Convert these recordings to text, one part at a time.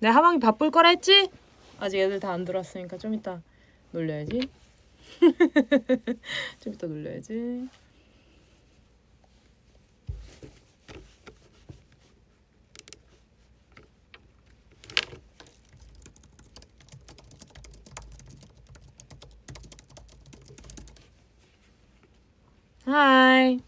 내 하방이 바쁠 거라 했지? 아직 애들 다 안 들어왔으니까 좀 이따 놀려야지. 좀 이따 놀려야지. 하이.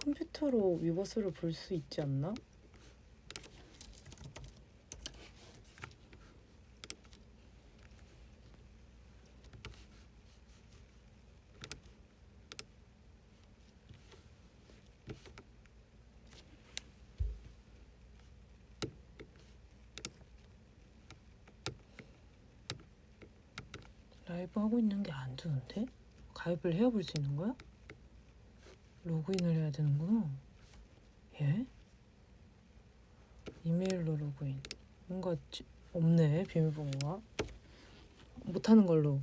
컴퓨터로 위버스를 볼 수 있지 않나? 라이브 하고 있는 게 안 뜨는데? 가입을 해야 볼 수 있는 거야? 로그인을 해야 되는구나. 예? 이메일로 로그인. 뭔가 없네, 비밀번호가. 못하는 걸로.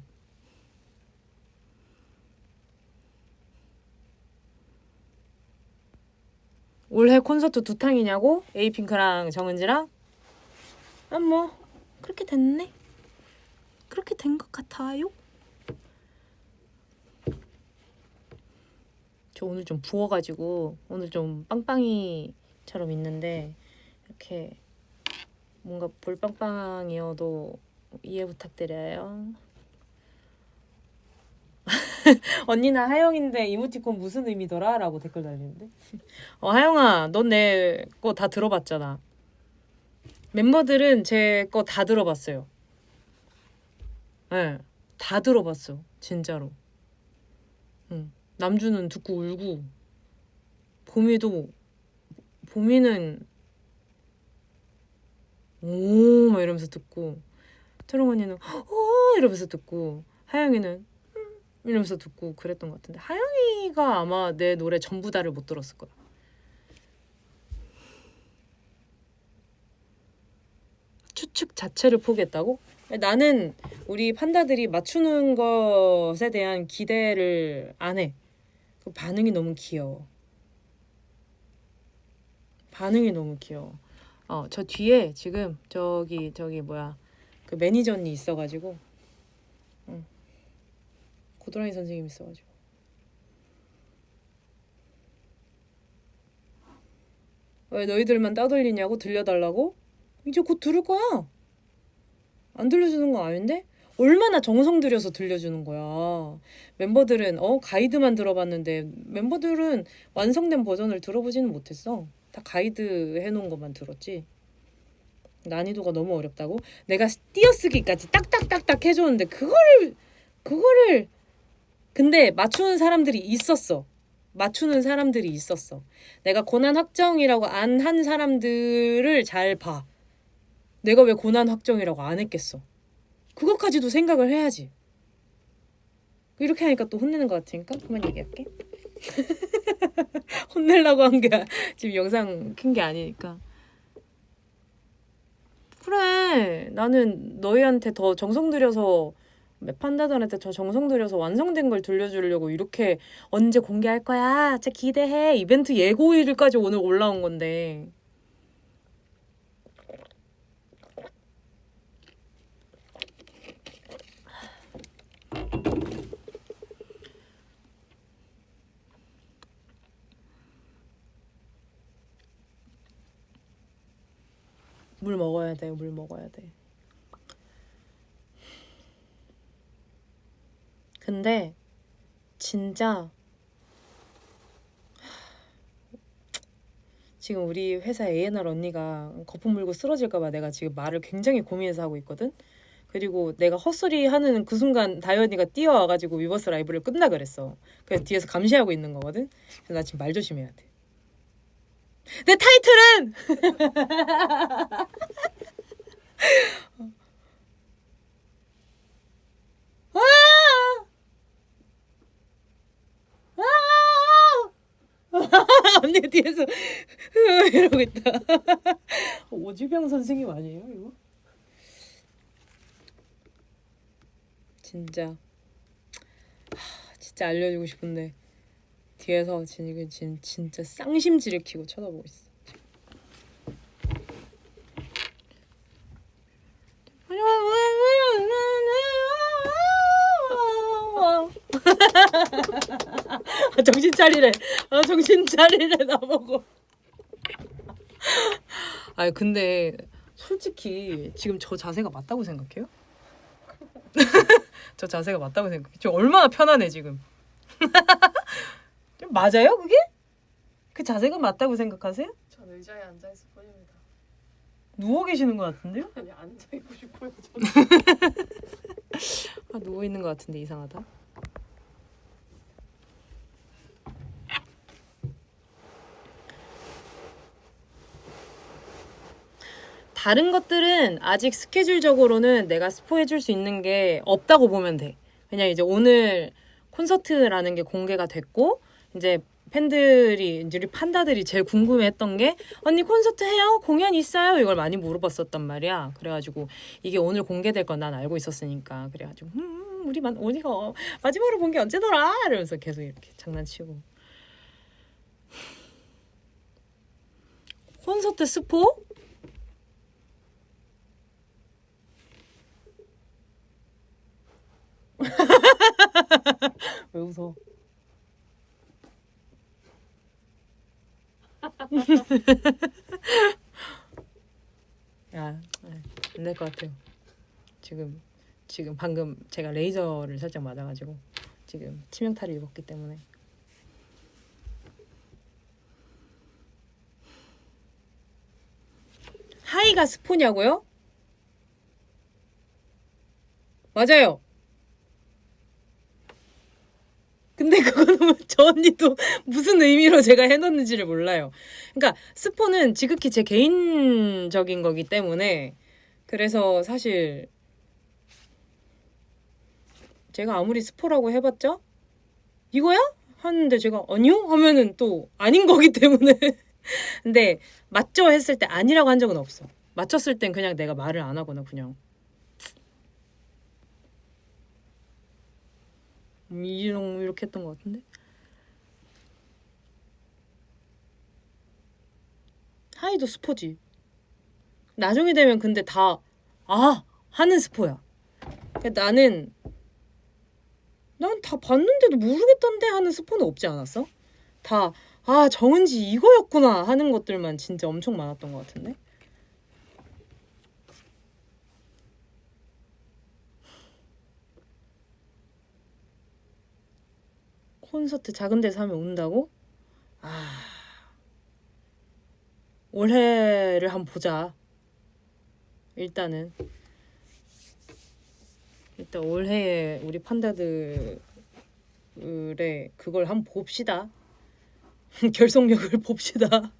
올해 콘서트 2탕이냐고? 에이핑크랑 정은지랑? 아, 뭐 그렇게 됐네. 그렇게 된 것 같아요. 저 오늘 좀 부어가지고 오늘 좀 빵빵이처럼 있는데 이렇게 뭔가 볼빵빵이어도 이해 부탁드려요. 언니나 하영인데 이모티콘 무슨 의미더라? 라고 댓글 달리는데 하영아, 넌 내 거 다 들어봤잖아. 멤버들은 제 거 다 들어봤어요. 네, 다 들어봤어. 진짜로. 응. 남주는 듣고 울고 봄이는 오 막 이러면서 듣고 트롱 언니는 오 이러면서 듣고 하영이는 이러면서 듣고 그랬던 것 같은데 하영이가 아마 내 노래 전부 다를 못 들었을 거야. 추측 자체를 포기했다고? 나는 우리 판다들이 맞추는 것에 대한 기대를 안 해. 그 반응이 너무 귀여워. 저 뒤에 지금 저기 뭐야 그 매니저 언니 있어가지고 고드랑이 선생님 있어가지고 왜 너희들만 따돌리냐고 들려달라고? 이제 곧 들을 거야. 안 들려주는 거 아닌데? 얼마나 정성 들여서 들려주는 거야. 멤버들은 가이드만 들어봤는데 멤버들은 완성된 버전을 들어보지는 못했어. 다 가이드 해놓은 것만 들었지. 난이도가 너무 어렵다고? 내가 띄어쓰기까지 딱딱딱딱 해줬는데 그거를 근데 맞추는 사람들이 있었어. 내가 고난 확정이라고 안 한 사람들을 잘 봐. 내가 왜 고난 확정이라고 안 했겠어. 그것까지도 생각을 해야지. 이렇게 하니까 또 혼내는 것 같으니까 그만 얘기할게. 혼내려고 한 게 지금 영상 킨 게 아니니까. 그래, 나는 너희한테 더 정성 들여서 판다들한테 더 정성 들여서 완성된 걸 들려주려고 이렇게 언제 공개할 거야? 진짜 기대해. 이벤트 예고일까지 오늘 올라온 건데. 물 먹어야 돼. 근데 진짜 지금 우리 회사 A&R 언니가 거품 물고 쓰러질까봐 내가 지금 말을 굉장히 고민해서 하고 있거든. 그리고 내가 헛소리 하는 그 순간 다현이가 뛰어와가지고 위버스 라이브를 끝나 그랬어. 그래서 뒤에서 감시하고 있는 거거든. 그래서 나 지금 말 조심해야 돼. 내 타이틀은 언니 뒤에서 이러고 있다. 오주병 선생님 아니에요 이거? 진짜 진짜 알려주고 싶은데 뒤에서 지금 진짜 쌍심지를 키고 쳐다보고 있어. 정신 차리래. 정신 차리래 나보고. 아니 근데 솔직히 지금 저 자세가 맞다고 생각해요? 저 자세가 맞다고 생각해. 지금 얼마나 편하네 지금. 맞아요 그게? 그 자세가 맞다고 생각하세요? 전 의자에 앉아 있을 뿐입니다. 누워 계시는 것 같은데요? 아니 앉아 있고 싶어요. 저는. 누워 있는 것 같은데 이상하다. 다른 것들은 아직 스케줄적으로는 내가 스포해줄 수 있는 게 없다고 보면 돼. 그냥 이제 오늘 콘서트라는 게 공개가 됐고 이제 팬들이 이제 우리 판다들이 제일 궁금해했던 게 언니 콘서트 해요? 공연 있어요? 이걸 많이 물어봤었단 말이야. 그래가지고 이게 오늘 공개될 건 난 알고 있었으니까 그래가지고 우리가 마지막으로 본 게 언제더라? 이러면서 계속 이렇게 장난치고 콘서트 스포? 왜 웃어? 야, 안 될 것 같아요. 지금 방금 제가 레이저를 살짝 맞아가지고 지금 치명타를 입었기 때문에. 하이가 스포냐고요? 맞아요. 근데 그거는 저 언니도 무슨 의미로 제가 해놓는지를 몰라요. 그러니까 스포는 지극히 제 개인적인 거기 때문에 그래서 사실 제가 아무리 스포라고 해봤자 이거야? 하는데 제가 아니요? 하면은 또 아닌 거기 때문에 근데 맞죠? 했을 때 아니라고 한 적은 없어. 맞췄을 땐 그냥 내가 말을 안 하거나 그냥 이렇게 했던 것 같은데. 하이도 스포지. 나중에 되면 근데 다 하는 스포야. 난 다 봤는데도 모르겠던데 하는 스포는 없지 않았어? 다 정은지 이거였구나 하는 것들만 진짜 엄청 많았던 것 같은데. 콘서트 작은 데서 하면 운다고? 올해를 한번 보자. 일단 올해에 우리 판다들의 그걸 한번 봅시다. 결속력을 봅시다.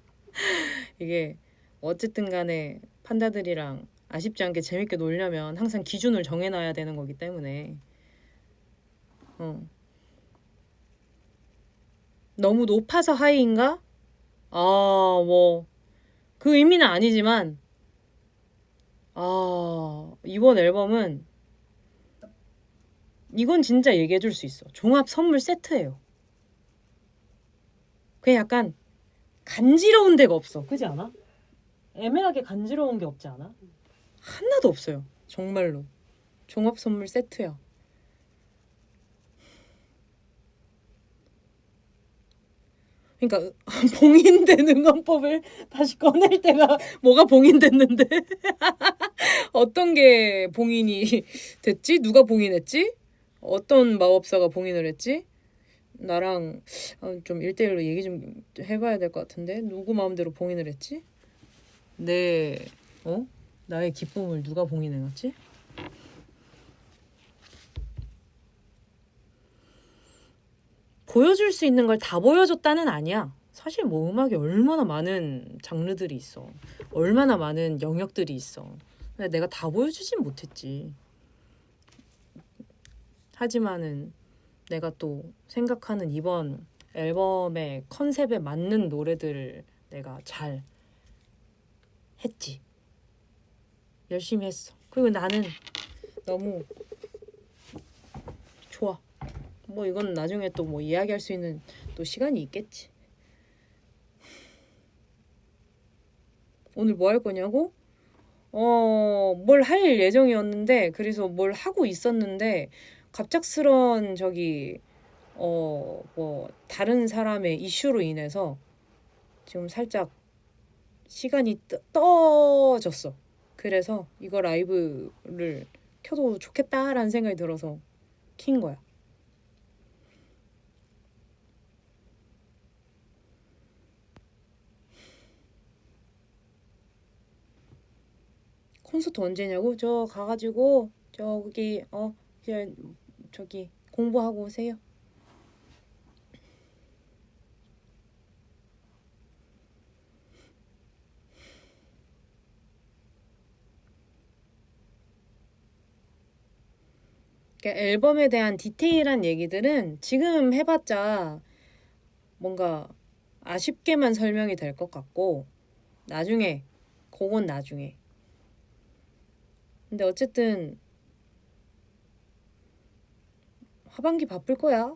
이게 어쨌든 간에 판다들이랑 아쉽지 않게 재밌게 놀려면 항상 기준을 정해놔야 되는 거기 때문에 너무 높아서 하이인가? 뭐 그 의미는 아니지만 이번 앨범은 이건 진짜 얘기해줄 수 있어. 종합 선물 세트예요. 그게 약간 간지러운 데가 없어. 그지 않아? 애매하게 간지러운 게 없지 않아? 하나도 없어요. 정말로. 종합 선물 세트야. 그러니까 봉인된 응원법을 다시 꺼낼 때가 뭐가 봉인됐는데 어떤 게 봉인이 됐지? 누가 봉인했지? 어떤 마법사가 봉인을 했지? 나랑 좀 1대1로 얘기 좀 해봐야 될 것 같은데 누구 마음대로 봉인을 했지? 나의 기쁨을 누가 봉인해놨지? 보여줄 수 있는 걸 다 보여줬다는 아니야. 사실 뭐 음악에 얼마나 많은 장르들이 있어. 얼마나 많은 영역들이 있어. 근데 내가 다 보여주진 못했지. 하지만은 내가 또 생각하는 이번 앨범의 컨셉에 맞는 노래들을 내가 잘 했지. 열심히 했어. 그리고 나는 너무 좋아. 뭐 이건 나중에 또 뭐 이야기할 수 있는 또 시간이 있겠지. 오늘 뭐 할 거냐고? 뭘 할 예정이었는데 그래서 뭘 하고 있었는데 갑작스런 저기 뭐 다른 사람의 이슈로 인해서 지금 살짝 시간이 떠졌어. 그래서 이거 라이브를 켜도 좋겠다라는 생각이 들어서 킨 거야. 콘서트 언제냐고? 저 가가지고 저기 이제 저기 공부하고 오세요. 그러니까 앨범에 대한 디테일한 얘기들은 지금 해봤자 뭔가 아쉽게만 설명이 될 것 같고 나중에 그건 나중에. 근데 어쨌든 하반기 바쁠 거야.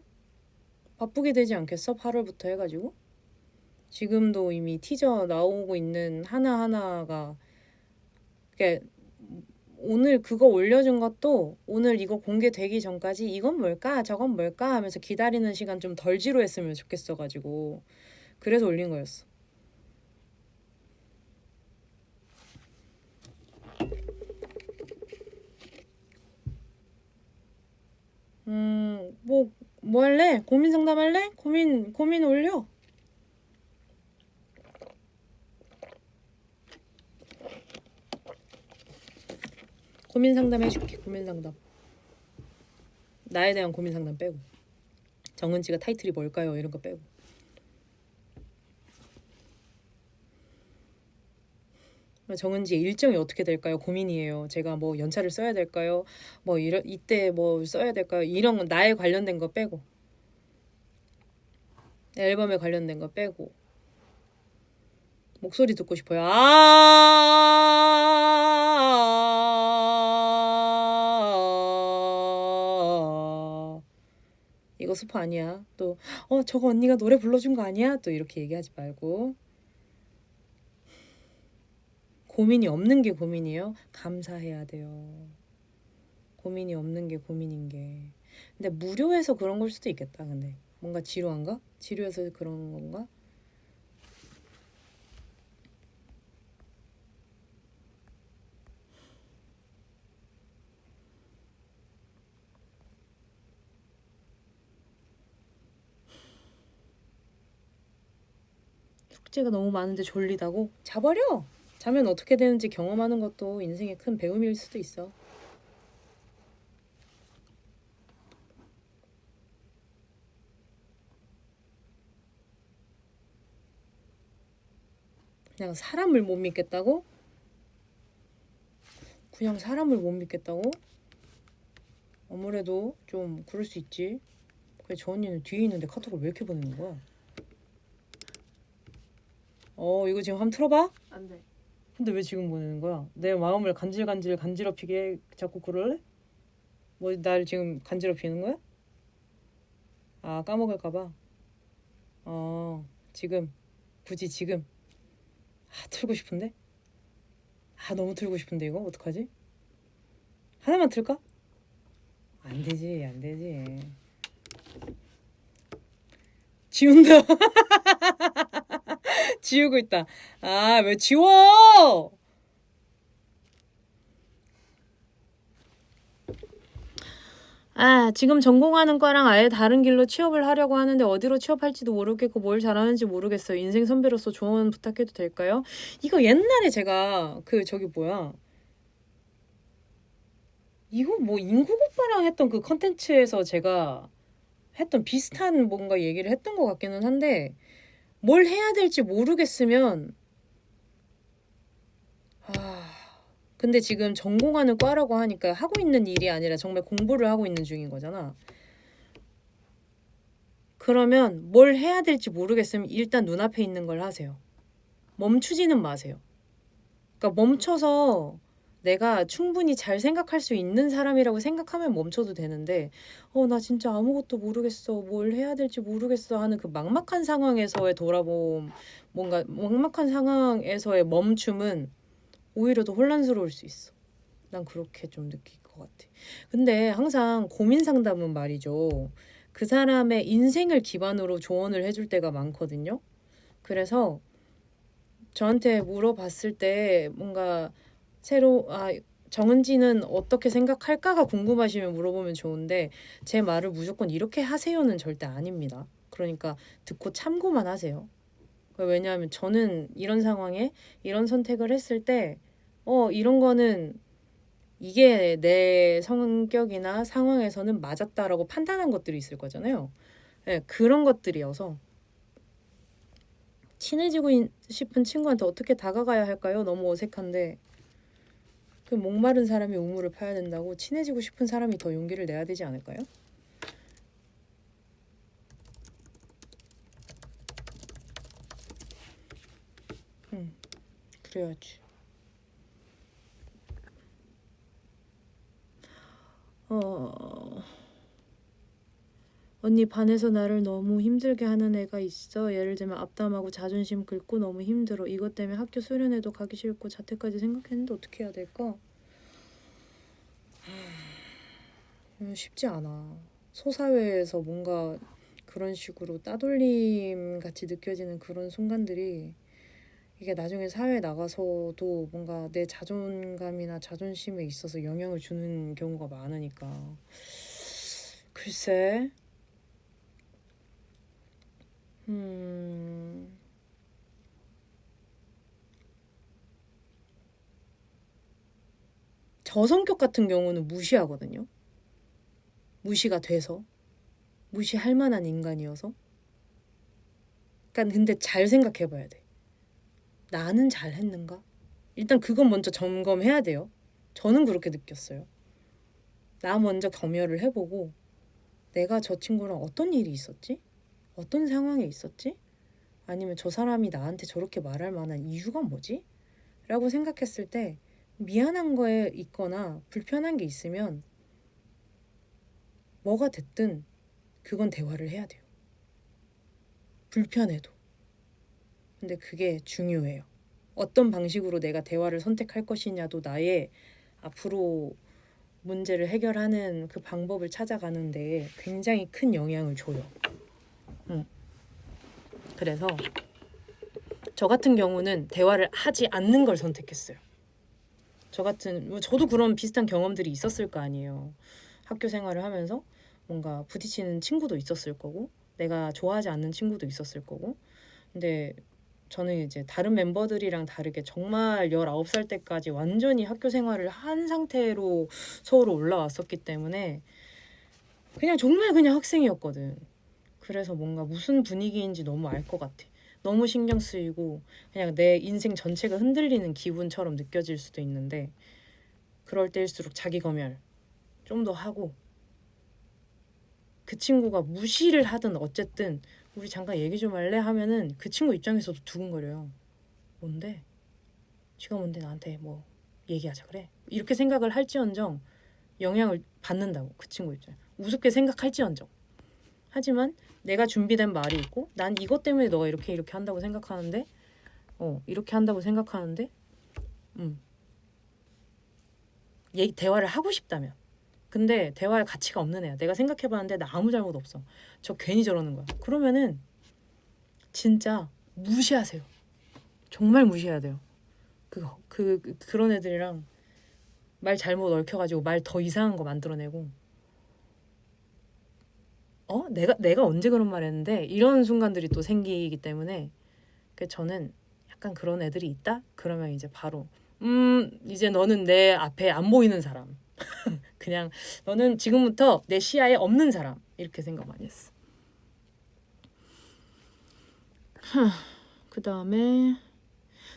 바쁘게 되지 않겠어? 8월부터 해가지고. 지금도 이미 티저 나오고 있는 하나하나가 그러니까 오늘 그거 올려준 것도 오늘 이거 공개되기 전까지 이건 뭘까 저건 뭘까 하면서 기다리는 시간 좀 덜 지루했으면 좋겠어가지고 그래서 올린 거였어. 뭐 할래? 고민 상담할래? 고민 올려. 고민 상담 해줄게. 고민 상담. 나에 대한 고민 상담 빼고. 정은지가 타이틀이 뭘까요? 이런 거 빼고. 정은지의 일정이 어떻게 될까요? 고민이에요. 제가 뭐 연차를 써야 될까요? 뭐 이때 뭐 써야 될까요? 이런 건 나에 관련된 거 빼고. 앨범에 관련된 거 빼고. 목소리 듣고 싶어요. 이거 스포 아니야. 또 저거 언니가 노래 불러준 거 아니야? 또 이렇게 얘기하지 말고. 고민이 없는 게 고민이에요. 감사해야 돼요. 고민이 없는 게 고민인 게. 근데 무료해서 그런 걸 수도 있겠다. 근데 뭔가 지루한가? 지루해서 그런 건가? 숙제가 너무 많은데 졸리다고? 자버려! 자면 어떻게 되는지 경험하는 것도 인생의 큰 배움일 수도 있어. 그냥 사람을 못 믿겠다고? 그냥 사람을 못 믿겠다고? 아무래도 좀 그럴 수 있지. 그래, 저 언니는 뒤에 있는데 카톡을 왜 이렇게 보내는 거야? 이거 지금 한번 틀어봐? 안 돼. 근데 왜 지금 보내는 거야? 내 마음을 간지럽히게 자꾸 그럴래? 뭐 날 지금 간지럽히는 거야? 아, 까먹을까 봐. 지금 굳이 지금 틀고 싶은데? 너무 틀고 싶은데 이거 어떡하지? 하나만 틀까? 안 되지, 안 되지. 지운다. 지우고 있다. 왜 지워? 지금 전공하는 과랑 아예 다른 길로 취업을 하려고 하는데 어디로 취업할지도 모르겠고 뭘 잘하는지 모르겠어요. 인생 선배로서 조언 부탁해도 될까요? 이거 옛날에 제가 이거 뭐 인국오빠랑 했던 그 컨텐츠에서 제가 했던 비슷한 뭔가 얘기를 했던 것 같기는 한데 뭘 해야 될지 모르겠으면 근데 지금 전공하는 과라고 하니까 하고 있는 일이 아니라 정말 공부를 하고 있는 중인 거잖아. 그러면 뭘 해야 될지 모르겠으면 일단 눈앞에 있는 걸 하세요. 멈추지는 마세요. 그러니까 멈춰서 내가 충분히 잘 생각할 수 있는 사람이라고 생각하면 멈춰도 되는데 나 진짜 아무것도 모르겠어. 뭘 해야 될지 모르겠어 하는 그 막막한 상황에서의 돌아봄, 뭔가 막막한 상황에서의 멈춤은 오히려 더 혼란스러울 수 있어. 난 그렇게 좀 느낄 것 같아. 근데 항상 고민 상담은 말이죠. 그 사람의 인생을 기반으로 조언을 해줄 때가 많거든요. 그래서 저한테 물어봤을 때 뭔가 정은지는 어떻게 생각할까가 궁금하시면 물어보면 좋은데 제 말을 무조건 이렇게 하세요는 절대 아닙니다. 그러니까 듣고 참고만 하세요. 왜냐하면 저는 이런 상황에 이런 선택을 했을 때 이런 거는 이게 내 성격이나 상황에서는 맞았다라고 판단한 것들이 있을 거잖아요. 네, 그런 것들이어서 친해지고 싶은 친구한테 어떻게 다가가야 할까요? 너무 어색한데 그 목마른 사람이 우물을 파야 된다고 친해지고 싶은 사람이 더 용기를 내야 되지 않을까요? 그래야지. 언니 반에서 나를 너무 힘들게 하는 애가 있어. 예를 들면 앞담하고 자존심 긁고 너무 힘들어. 이것 때문에 학교 수련회도 가기 싫고 자퇴까지 생각했는데 어떻게 해야 될까? 쉽지 않아. 소사회에서 뭔가 그런 식으로 따돌림 같이 느껴지는 그런 순간들이 이게 나중에 사회에 나가서도 뭔가 내 자존감이나 자존심에 있어서 영향을 주는 경우가 많으니까. 글쎄. 저 성격 같은 경우는 무시하거든요. 무시가 돼서. 무시할 만한 인간이어서. 그러니까 근데 잘 생각해 봐야 돼. 나는 잘했는가? 일단 그건 먼저 점검해야 돼요. 저는 그렇게 느꼈어요. 나 먼저 검열을 해보고 내가 저 친구랑 어떤 일이 있었지? 어떤 상황에 있었지? 아니면 저 사람이 나한테 저렇게 말할 만한 이유가 뭐지? 라고 생각했을 때 미안한 거에 있거나 불편한 게 있으면 뭐가 됐든 그건 대화를 해야 돼요. 불편해도. 근데 그게 중요해요. 어떤 방식으로 내가 대화를 선택할 것이냐도 나의 앞으로 문제를 해결하는 그 방법을 찾아가는 데 굉장히 큰 영향을 줘요. 그래서 저 같은 경우는 대화를 하지 않는 걸 선택했어요. 저도 그런 비슷한 경험들이 있었을 거 아니에요. 학교 생활을 하면서 뭔가 부딪히는 친구도 있었을 거고 내가 좋아하지 않는 친구도 있었을 거고 근데 저는 이제 다른 멤버들이랑 다르게 정말 19살 때까지 완전히 학교 생활을 한 상태로 서울로 올라왔었기 때문에 정말 그냥 학생이었거든. 그래서 뭔가 무슨 분위기인지 너무 알 것 같아. 너무 신경 쓰이고 그냥 내 인생 전체가 흔들리는 기분처럼 느껴질 수도 있는데 그럴 때일수록 자기 검열 좀 더 하고 그 친구가 무시를 하든 어쨌든 우리 잠깐 얘기 좀 할래? 하면은 그 친구 입장에서도 두근거려요. 뭔데? 지가 뭔데 나한테 뭐 얘기하자 그래? 이렇게 생각을 할지언정 영향을 받는다고 그 친구 입장에. 우습게 생각할지언정. 하지만 내가 준비된 말이 있고 난 이것 때문에 너가 이렇게 한다고 생각하는데 이렇게 한다고 생각하는데 대화를 하고 싶다면 근데 대화할 가치가 없는 애야. 내가 생각해봤는데 나 아무 잘못 없어. 저 괜히 저러는 거야. 그러면은 진짜 무시하세요. 정말 무시해야 돼요. 그런 애들이랑 말 잘못 얽혀가지고 말 더 이상한 거 만들어내고 내가 언제 그런 말 했는데 이런 순간들이 또 생기기 때문에 저는 약간 그런 애들이 있다? 그러면 이제 바로 이제 너는 내 앞에 안 보이는 사람 그냥 너는 지금부터 내 시야에 없는 사람 이렇게 생각 많이 했어. 그 다음에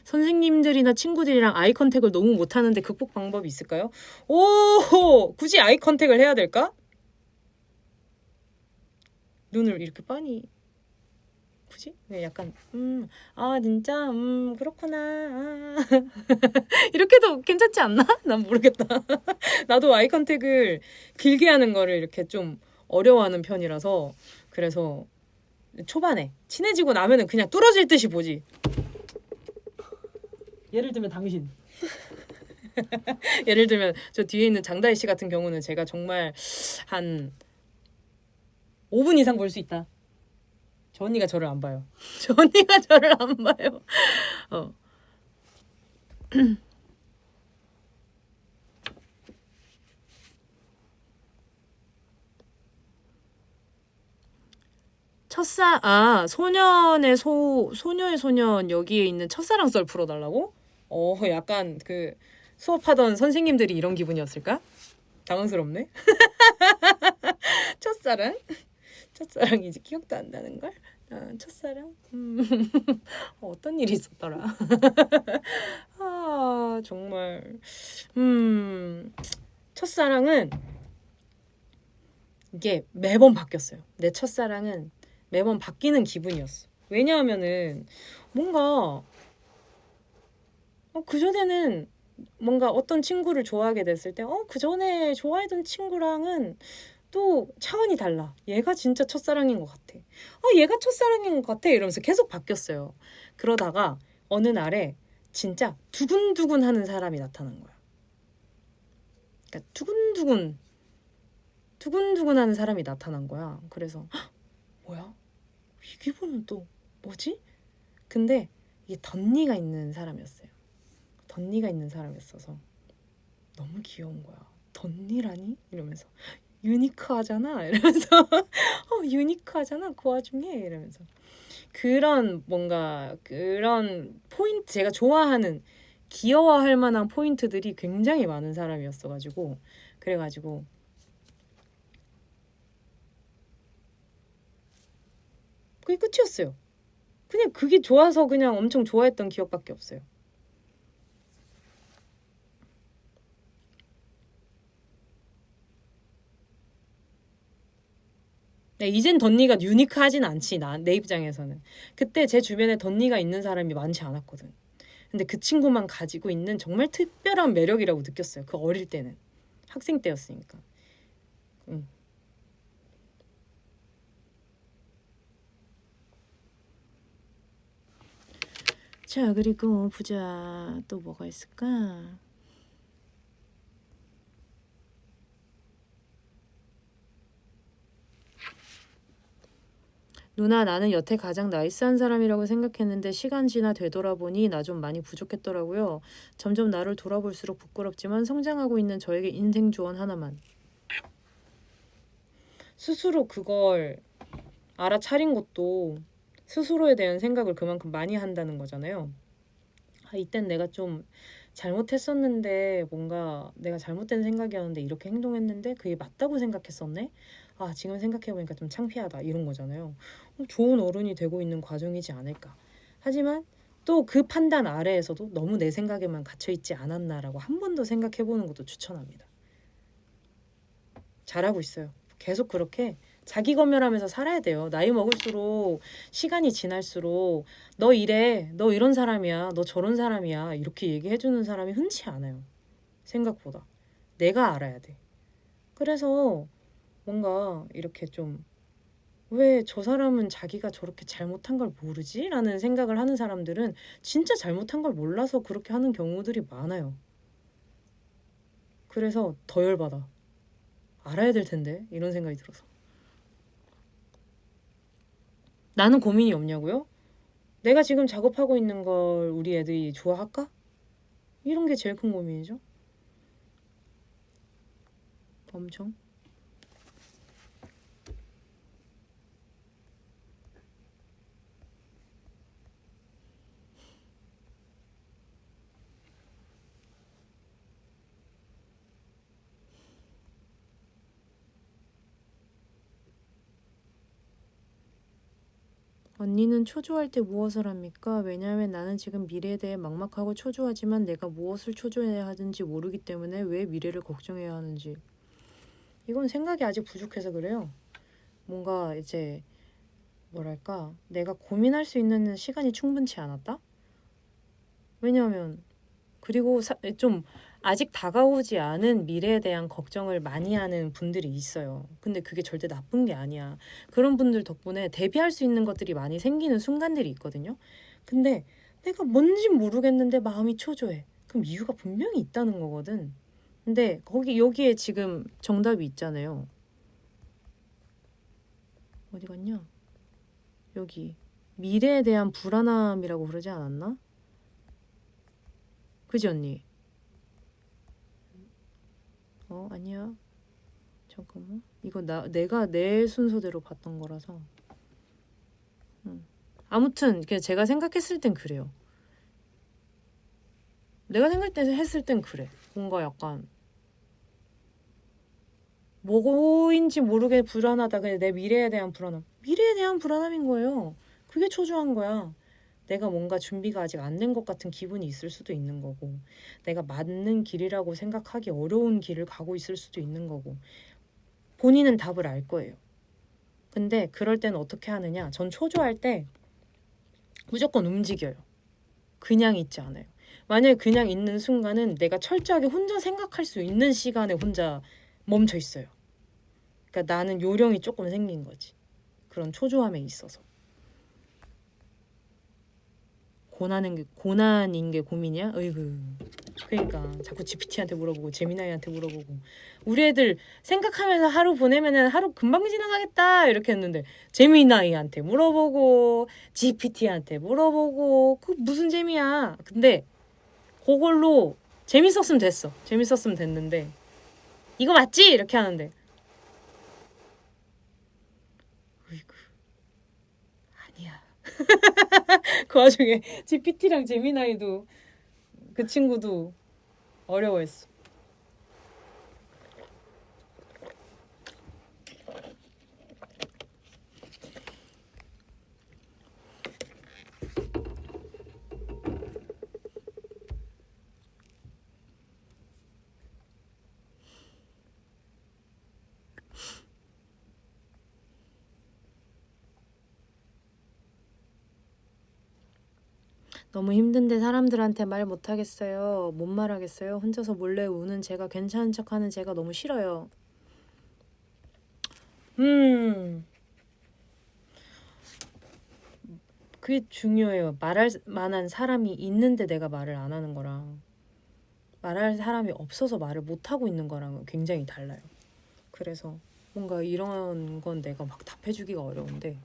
선생님들이나 친구들이랑 아이 컨택을 너무 못하는데 극복 방법이 있을까요? 오 굳이 아이 컨택을 해야 될까? 눈을 이렇게 빤히 굳이? 그냥 약간 아 진짜 그렇구나 아. 이렇게도 괜찮지 않나? 난 모르겠다. 나도 아이 컨택을 길게 하는 거를 이렇게 좀 어려워하는 편이라서 그래서 초반에 친해지고 나면은 그냥 뚫어질 듯이 보지. 예를 들면 당신. 예를 들면 저 뒤에 있는 장다희 씨 같은 경우는 제가 정말 한 5분 이상 볼 수 있다. 저 언니가 저를 안 봐요. 저 언니가 저를 안 봐요. 어. 소녀의 소년 여기에 있는 첫사랑 썰 풀어달라고? 약간 그 수업하던 선생님들이 이런 기분이었을까? 당황스럽네. 첫사랑? 첫사랑이지 기억도 안 나는 걸? 첫사랑? 어떤 일이 있었더라? 아 정말 첫사랑은 이게 매번 바뀌었어요. 내 첫사랑은 매번 바뀌는 기분이었어. 왜냐하면은 뭔가 그전에는 뭔가 어떤 친구를 좋아하게 됐을 때 그전에 좋아했던 친구랑은 또 차원이 달라. 얘가 진짜 첫사랑인 것 같아. 얘가 첫사랑인 것 같아. 이러면서 계속 바뀌었어요. 그러다가 어느 날에 진짜 두근두근 하는 사람이 나타난 거야. 그러니까 두근두근 하는 사람이 나타난 거야. 그래서 뭐야? 이 기분은 또 뭐지? 근데 이게 덧니가 있는 사람이었어요. 덧니가 있는 사람이었어서 너무 귀여운 거야. 덧니라니? 이러면서 유니크하잖아. 이러면서 유니크하잖아. 그 와중에 이러면서 그런 뭔가 그런 포인트 제가 좋아하는 귀여워할 만한 포인트들이 굉장히 많은 사람이었어가지고 그래가지고 그게 끝이었어요. 그냥 그게 좋아서 그냥 엄청 좋아했던 기억밖에 없어요. 네, 이젠 덧니가 유니크하진 않지 내 입장에서는. 그때 제 주변에 덧니가 있는 사람이 많지 않았거든. 근데 그 친구만 가지고 있는 정말 특별한 매력이라고 느꼈어요. 그 어릴 때는. 학생 때였으니까. 응. 자, 그리고 보자. 또 뭐가 있을까? 누나, 나는 여태 가장 나이스한 사람이라고 생각했는데 시간 지나 되돌아보니 나 좀 많이 부족했더라고요. 점점 나를 돌아볼수록 부끄럽지만 성장하고 있는 저에게 인생 조언 하나만. 스스로 그걸 알아차린 것도 스스로에 대한 생각을 그만큼 많이 한다는 거잖아요. 이땐 내가 좀 잘못했었는데 뭔가 내가 잘못된 생각이었는데 이렇게 행동했는데 그게 맞다고 생각했었네. 지금 생각해보니까 좀 창피하다 이런 거잖아요. 좋은 어른이 되고 있는 과정이지 않을까. 하지만 또 그 판단 아래에서도 너무 내 생각에만 갇혀있지 않았나라고 한 번 더 생각해보는 것도 추천합니다. 잘하고 있어요. 계속 그렇게 자기 검열하면서 살아야 돼요. 나이 먹을수록 시간이 지날수록 너 이래, 너 이런 사람이야, 너 저런 사람이야 이렇게 얘기해주는 사람이 흔치 않아요. 생각보다. 내가 알아야 돼. 그래서 뭔가 이렇게 좀 왜 저 사람은 자기가 저렇게 잘못한 걸 모르지? 라는 생각을 하는 사람들은 진짜 잘못한 걸 몰라서 그렇게 하는 경우들이 많아요. 그래서 더 열받아. 알아야 될 텐데 이런 생각이 들어서. 나는 고민이 없냐고요? 내가 지금 작업하고 있는 걸 우리 애들이 좋아할까? 이런 게 제일 큰 고민이죠. 엄청. 언니는 초조할 때 무엇을 합니까? 왜냐하면 나는 지금 미래에 대해 막막하고 초조하지만 내가 무엇을 초조해야 하는지 모르기 때문에 왜 미래를 걱정해야 하는지. 이건 생각이 아직 부족해서 그래요. 뭔가 이제 뭐랄까 내가 고민할 수 있는 시간이 충분치 않았다? 왜냐하면 그리고 좀 아직 다가오지 않은 미래에 대한 걱정을 많이 하는 분들이 있어요. 근데 그게 절대 나쁜 게 아니야. 그런 분들 덕분에 대비할 수 있는 것들이 많이 생기는 순간들이 있거든요. 근데 내가 뭔진 모르겠는데 마음이 초조해. 그럼 이유가 분명히 있다는 거거든. 근데 여기에 지금 정답이 있잖아요. 어디 갔냐? 여기 미래에 대한 불안함이라고 그러지 않았나? 그지 언니? 아니야. 잠깐만. 이거 내가 내 순서대로 봤던 거라서. 아무튼 그냥 제가 생각했을 땐 그래요. 내가 생각했을 땐 그래. 뭔가 약간 뭐인지 모르게 불안하다. 그냥 내 미래에 대한 불안함. 미래에 대한 불안함인 거예요. 그게 초조한 거야. 내가 뭔가 준비가 아직 안 된 것 같은 기분이 있을 수도 있는 거고, 내가 맞는 길이라고 생각하기 어려운 길을 가고 있을 수도 있는 거고, 본인은 답을 알 거예요. 근데 그럴 때는 어떻게 하느냐? 전 초조할 때 무조건 움직여요. 그냥 있지 않아요. 만약에 그냥 있는 순간은 내가 철저하게 혼자 생각할 수 있는 시간에 혼자 멈춰 있어요. 그러니까 나는 요령이 조금 생긴 거지. 그런 초조함에 있어서. 고난인 게 고민이야? 어이구. 그러니까 자꾸 GPT한테 물어보고 제미나이한테 물어보고 우리 애들 생각하면서 하루 보내면은 하루 금방 지나가겠다 이렇게 했는데 제미나이한테 물어보고 GPT한테 물어보고 그 무슨 재미야. 근데 그걸로 재밌었으면 됐어. 재밌었으면 됐는데 이거 맞지? 이렇게 하는데 어이구 아니야. 그 와중에 GPT랑 제미나이도 그 친구도 어려워했어. 너무 힘든데 사람들한테 말 못하겠어요. 못 말하겠어요. 혼자서 몰래 우는 제가 괜찮은 척하는 제가 너무 싫어요. 그게 중요해요. 말할 만한 사람이 있는데 내가 말을 안 하는 거랑 말할 사람이 없어서 말을 못 하고 있는 거랑은 굉장히 달라요. 그래서 뭔가 이런 건 내가 막 답해주기가 어려운데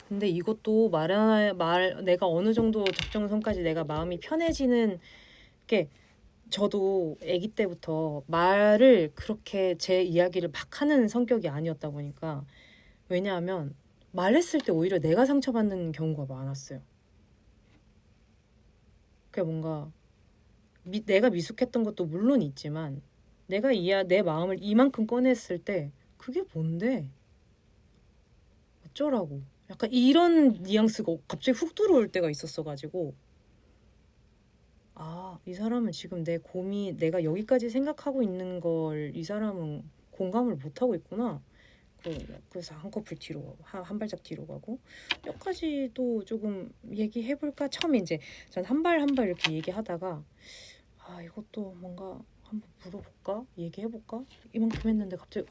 근데 이것도 내가 어느 정도 적정선까지 내가 마음이 편해지는 게 저도 아기 때부터 말을 그렇게 제 이야기를 막 하는 성격이 아니었다 보니까 왜냐하면 말했을 때 오히려 내가 상처받는 경우가 많았어요. 그게 뭔가 내가 미숙했던 것도 물론 있지만 내가 내 마음을 이만큼 꺼냈을 때 그게 뭔데? 어쩌라고? 약간 이런 뉘앙스가 갑자기 훅 들어올 때가 있었어가지고 이 사람은 지금 내가 여기까지 생각하고 있는 걸 이 사람은 공감을 못하고 있구나. 그래서 한 커플 뒤로 한 발짝 뒤로 가고 몇 가지도 조금 얘기해볼까? 처음에 이제 전 한 발 한 발 이렇게 얘기하다가 이것도 뭔가 한번 물어볼까? 얘기해볼까? 이만큼 했는데 갑자기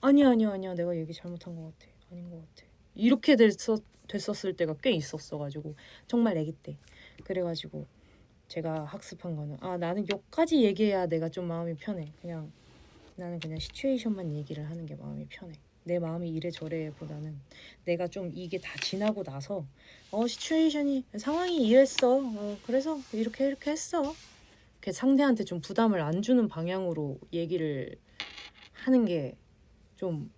아니야 내가 얘기 잘못한 것 같아. 아닌 것 같아. 이렇게 됐었을 때가 꽤 있었어가지고 정말 아기 때 그래가지고 제가 학습한 거는 나는 여기까지 얘기해야 내가 좀 마음이 편해. 나는 그냥 시츄에이션만 얘기를 하는 게 마음이 편해. 내 마음이 이래저래 보다는 내가 좀 이게 다 지나고 나서 상황이 이랬어. 그래서 이렇게 했어. 상대한테 좀 부담을 안 주는 방향으로 얘기를 하는 게 좀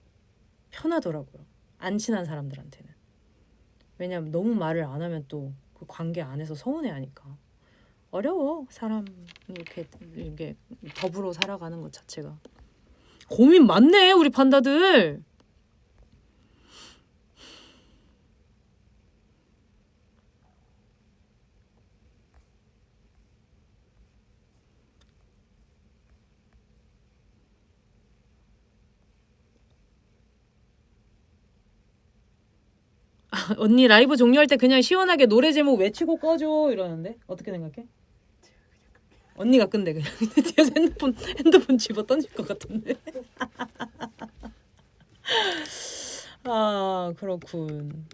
편하더라고요. 안 친한 사람들한테는. 왜냐면 너무 말을 안 하면 또 그 관계 안에서 서운해하니까. 어려워. 사람 이렇게 더불어 살아가는 것 자체가. 고민 많네 우리 판다들. 언니 라이브 종료할 때 그냥 시원하게 노래 제목 외치고 꺼줘 이러는데 어떻게 생각해? 언니가 끈대 그냥 뒤에서 핸드폰 집어 던질 것 같은데. 아 그렇군.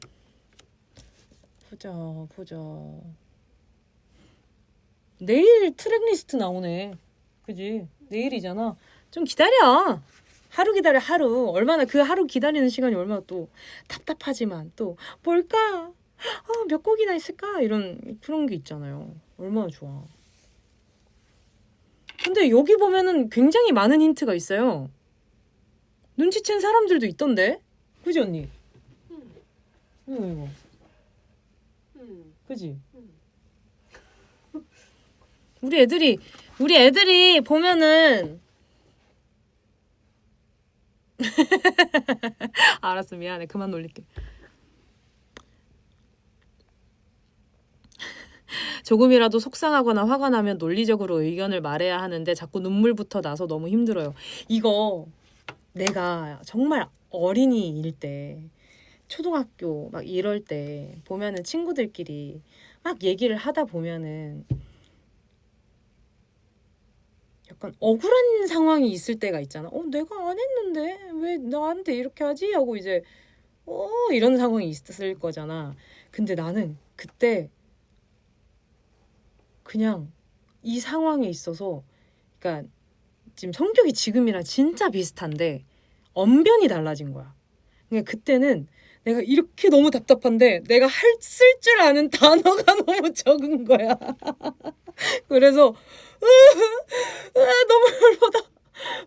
보자 보자. 내일 트랙리스트 나오네. 그지? 내일이잖아. 좀 기다려. 하루 기다려 하루. 얼마나 그 하루 기다리는 시간이 얼마나 또 답답하지만 또 뭘까? 몇 곡이나 있을까? 이런 그런 게 있잖아요. 얼마나 좋아. 근데 여기 보면은 굉장히 많은 힌트가 있어요. 눈치챈 사람들도 있던데? 그지 언니? 이거. 그지? 우리 애들이 보면은 알았어 미안해 그만 놀릴게. 조금이라도 속상하거나 화가 나면 논리적으로 의견을 말해야 하는데 자꾸 눈물부터 나서 너무 힘들어요. 이거 내가 정말 어린이일 때 초등학교 막 이럴 때 보면은 친구들끼리 막 얘기를 하다 보면은 약간 억울한 상황이 있을 때가 있잖아. 내가 안 했는데 왜 나한테 이렇게 하지? 하고 이제 이런 상황이 있을 거잖아. 근데 나는 그때 그냥 이 상황에 있어서 그러니까 지금 성격이 지금이랑 진짜 비슷한데 언변이 달라진 거야. 그러니까 그때는 내가 이렇게 너무 답답한데 내가 쓸 줄 아는 단어가 너무 적은 거야. 그래서 너무 열받아.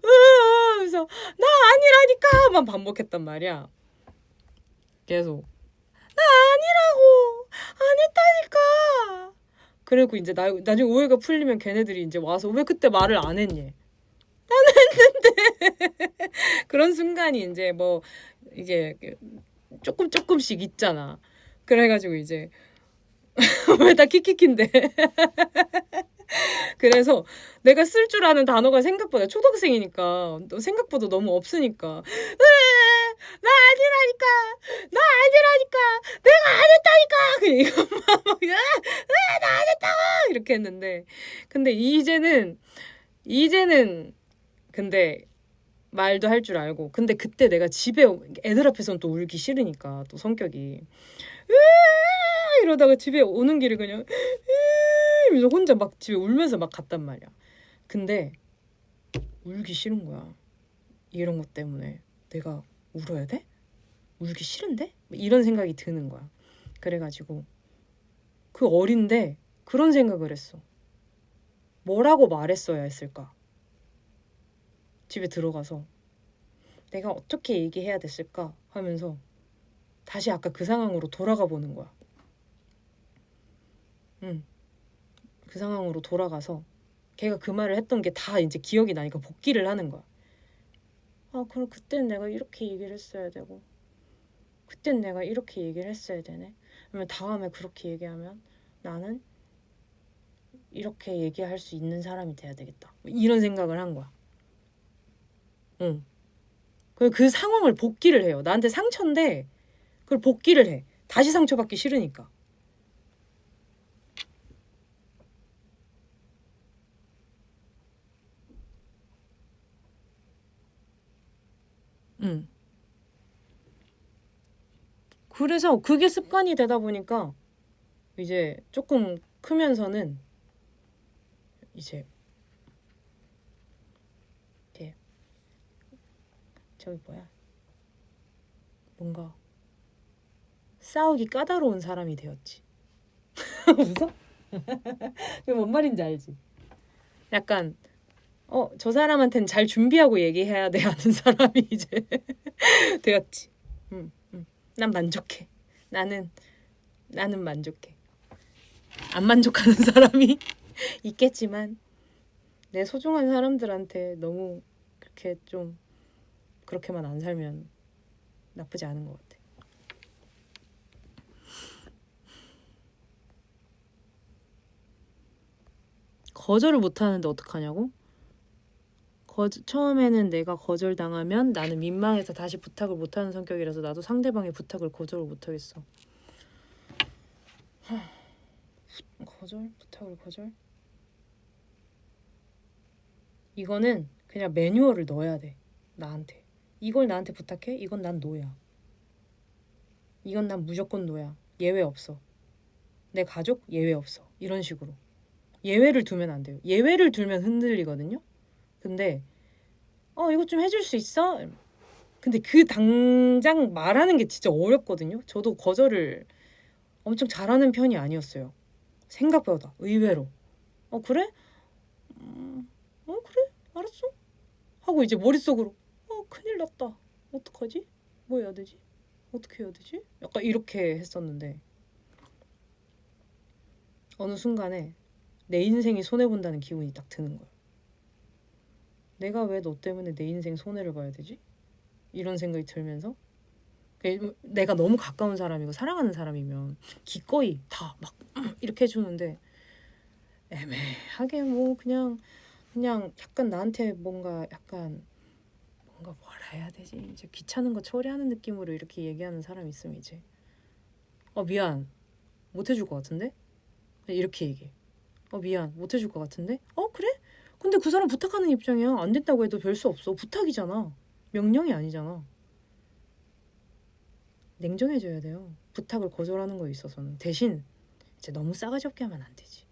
그래서 나 아니라니까만 반복했단 말이야. 계속 나 아니라고 안 했다니까. 그리고 이제 나중에 오해가 풀리면 걔네들이 이제 와서 왜 그때 말을 안 했니? 나는 했는데 그런 순간이 이제 뭐 이게 조금씩 있잖아. 그래가지고 이제 왜 다 키키키인데 그래서 내가 쓸 줄 아는 단어가 생각보다 초등학생이니까 생각보다 너무 없으니까 나 아니라니까 나 아니라니까 내가 안 했다니까 그냥 이것만 막 나 안 했다고 이렇게 했는데 근데 이제는 근데 말도 할 줄 알고 근데 그때 내가 집에 애들 앞에서는 또 울기 싫으니까 또 성격이 이러다가 집에 오는 길에 그냥 이러면서 혼자 막 집에 울면서 막 갔단 말이야. 근데 울기 싫은 거야. 이런 것 때문에 내가 울어야 돼? 울기 싫은데? 이런 생각이 드는 거야. 그래가지고 그 어린데 그런 생각을 했어. 뭐라고 말했어야 했을까? 집에 들어가서 내가 어떻게 얘기해야 됐을까 하면서 다시 아까 그 상황으로 돌아가 보는 거야. 그 상황으로 돌아가서 걔가 그 말을 했던 게 다 이제 기억이 나니까 복기를 하는 거야. 그럼 그땐 내가 이렇게 얘기를 했어야 되고 그땐 내가 이렇게 얘기를 했어야 되네. 그러면 다음에 그렇게 얘기하면 나는 이렇게 얘기할 수 있는 사람이 돼야 되겠다. 이런 생각을 한 거야. 그 상황을 복기를 해요. 나한테 상처인데 그걸 복기를 해. 다시 상처받기 싫으니까. 그래서 그게 습관이 되다 보니까 이제 조금 크면서는 이제 이렇게 저기 뭐야 뭔가 싸우기 까다로운 사람이 되었지. 웃어? 그게 뭔 말인지 알지? 약간 저 사람한테는 잘 준비하고 얘기해야 돼 하는 사람이 이제 되었지. 난 만족해. 나는 만족해. 안 만족하는 사람이 있겠지만 내 소중한 사람들한테 너무 그렇게 좀 그렇게만 안 살면 나쁘지 않은 것 같아. 거절을 못하는데 어떡하냐고? 처음에는 내가 거절당하면 나는 민망해서 다시 부탁을 못하는 성격이라서 나도 상대방의 부탁을 거절을 못하겠어. 거절? 부탁을 거절? 이거는 그냥 매뉴얼을 넣어야 돼. 나한테. 이걸 나한테 부탁해? 이건 난 노야. 이건 난 무조건 노야. 예외 없어. 내 가족 예외 없어. 이런 식으로. 예외를 두면 안 돼요. 예외를 두면 흔들리거든요. 근데 이것 좀 해줄 수 있어? 근데 그 당장 말하는 게 진짜 어렵거든요. 저도 거절을 엄청 잘하는 편이 아니었어요. 생각보다 의외로. 그래? 그래? 알았어. 하고 이제 머릿속으로 큰일 났다. 어떡하지? 뭐 해야 되지? 어떻게 해야 되지? 약간 이렇게 했었는데 어느 순간에 내 인생이 손해본다는 기분이 딱 드는 거야. 내가 왜 너 때문에 내 인생 손해를 봐야 되지? 이런 생각이 들면서 내가 너무 가까운 사람이고 사랑하는 사람이면 기꺼이 다 막 이렇게 해주는데 애매하게 뭐 그냥 약간 나한테 뭔가 뭐라 해야 되지? 이제 귀찮은 거 처리하는 느낌으로 이렇게 얘기하는 사람이 있으면 이제 미안 못 해줄 것 같은데? 이렇게 얘기해. 미안 못 해줄 것 같은데? 그래? 근데 그 사람 부탁하는 입장이야. 안 된다고 해도 별 수 없어. 부탁이잖아. 명령이 아니잖아. 냉정해져야 돼요. 부탁을 거절하는 거에 있어서는. 대신 이제 너무 싸가지 없게 하면 안 되지.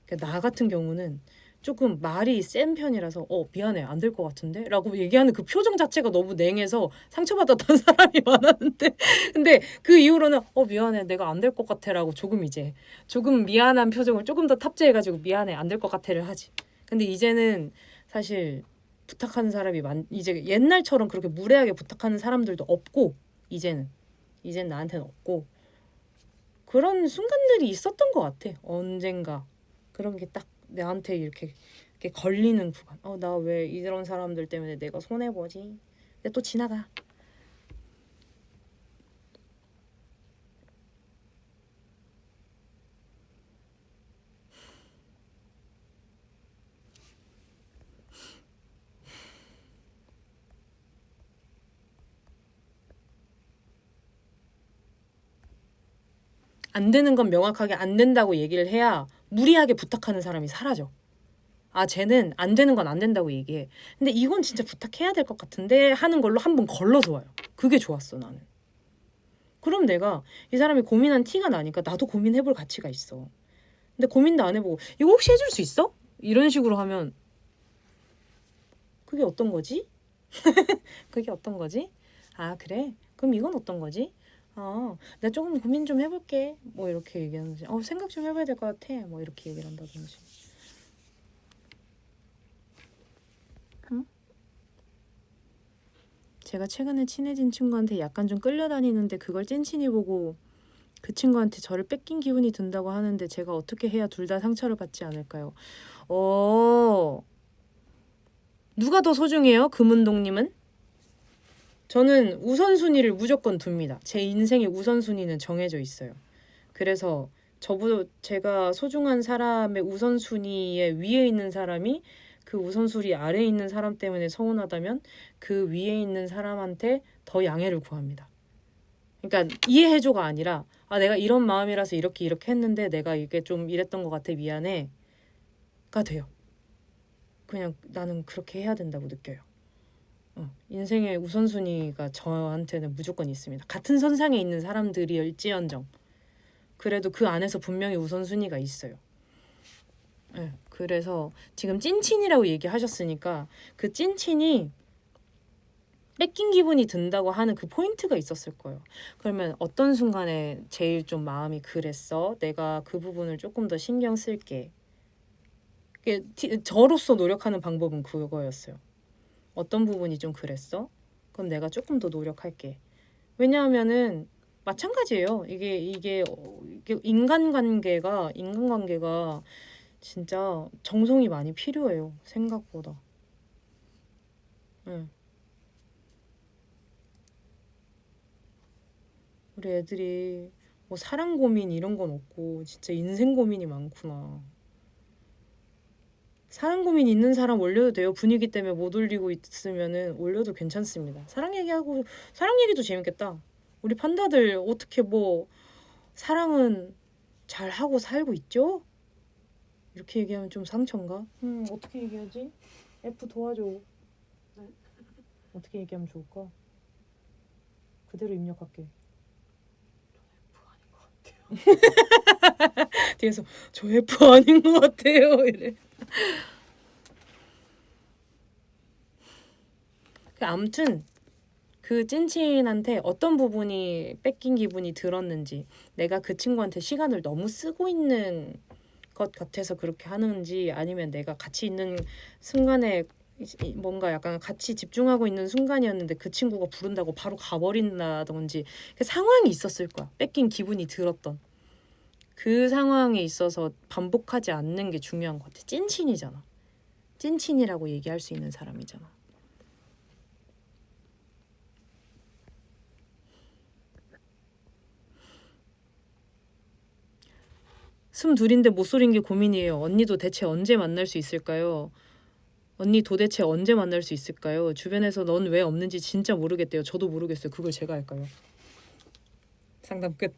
그러니까 나 같은 경우는 조금 말이 센 편이라서 미안해 안 될 것 같은데? 라고 얘기하는 그 표정 자체가 너무 냉해서 상처받았던 사람이 많았는데 근데 그 이후로는 미안해 내가 안 될 것 같아 라고 조금 미안한 표정을 조금 더 탑재해가지고 미안해 안 될 것 같아를 하지. 근데 이제는 사실 부탁하는 사람이 이제 옛날처럼 그렇게 무례하게 부탁하는 사람들도 없고 이제는 나한테는 없고 그런 순간들이 있었던 것 같아. 언젠가 그런 게 딱 나한테 이렇게 걸리는 구간. 나 왜 이런 사람들 때문에 내가 손해보지? 근데 또 지나가. 안 되는 건 명확하게 안 된다고 얘기를 해야 무리하게 부탁하는 사람이 사라져. 쟤는 안 되는 건 안 된다고 얘기해. 근데 이건 진짜 부탁해야 될 것 같은데 하는 걸로 한번 걸러서 와요. 그게 좋았어 나는. 그럼 내가 이 사람이 고민한 티가 나니까 나도 고민해볼 가치가 있어. 근데 고민도 안 해보고 이거 혹시 해줄 수 있어? 이런 식으로 하면 그게 어떤 거지? 그게 어떤 거지? 그래? 그럼 이건 어떤 거지? 내가 조금 고민 좀 해볼게. 뭐 이렇게 얘기하는지. 생각 좀 해봐야 될 것 같아. 뭐 이렇게 얘기를 한다든지. 응? 제가 최근에 친해진 친구한테 약간 좀 끌려다니는데 그걸 찐친이 보고 그 친구한테 저를 뺏긴 기분이 든다고 하는데 제가 어떻게 해야 둘 다 상처를 받지 않을까요? 누가 더 소중해요? 금은동님은? 저는 우선순위를 무조건 둡니다. 제 인생의 우선순위는 정해져 있어요. 그래서 제가 소중한 사람의 우선순위에 위에 있는 사람이 그 우선순위 아래에 있는 사람 때문에 서운하다면 그 위에 있는 사람한테 더 양해를 구합니다. 그러니까 이해해줘가 아니라 내가 이런 마음이라서 이렇게 했는데 내가 이게 좀 이랬던 것 같아 미안해가 돼요. 그냥 나는 그렇게 해야 된다고 느껴요. 인생의 우선순위가 저한테는 무조건 있습니다. 같은 선상에 있는 사람들일지언정 그래도 그 안에서 분명히 우선순위가 있어요. 그래서 지금 찐친이라고 얘기하셨으니까 그 찐친이 뺏긴 기분이 든다고 하는 그 포인트가 있었을 거예요. 그러면 어떤 순간에 제일 좀 마음이 그랬어? 내가 그 부분을 조금 더 신경 쓸게. 저로서 노력하는 방법은 그거였어요. 어떤 부분이 좀 그랬어? 그럼 내가 조금 더 노력할게. 왜냐하면은 마찬가지예요. 이게 인간관계가 진짜 정성이 많이 필요해요. 생각보다. 네. 우리 애들이 뭐 사랑 고민 이런 건 없고 진짜 인생 고민이 많구나. 사랑 고민 있는 사람 올려도 돼요. 분위기 때문에 못 올리고 있으면은 올려도 괜찮습니다. 사랑 얘기도 재밌겠다. 우리 판다들 어떻게 뭐 사랑은 잘 하고 살고 있죠? 이렇게 얘기하면 좀 상처인가? 어떻게 얘기하지? F 도와줘. 네. 어떻게 얘기하면 좋을까? 그대로 입력할게. F 아닌 것 같아요. 뒤에서 저 F 아닌 것 같아요. 이래. 아무튼 그 찐친한테 어떤 부분이 뺏긴 기분이 들었는지, 내가 그 친구한테 시간을 너무 쓰고 있는 것 같아서 그렇게 하는지, 아니면 내가 같이 있는 순간에 뭔가 약간 같이 집중하고 있는 순간이었는데 그 친구가 부른다고 바로 가버린다든지, 그 상황이 있었을 거야. 뺏긴 기분이 들었던 그 상황에 있어서 반복하지 않는 게 중요한 것 같아. 찐친이잖아. 찐친이라고 얘기할 수 있는 사람이잖아. 숨둘인데 못 소린 게 고민이에요. 언니도 대체 언제 만날 수 있을까요? 언니 도대체 언제 만날 수 있을까요? 주변에서 넌 왜 없는지 진짜 모르겠대요. 저도 모르겠어요. 그걸 제가 할까요? 상담 끝.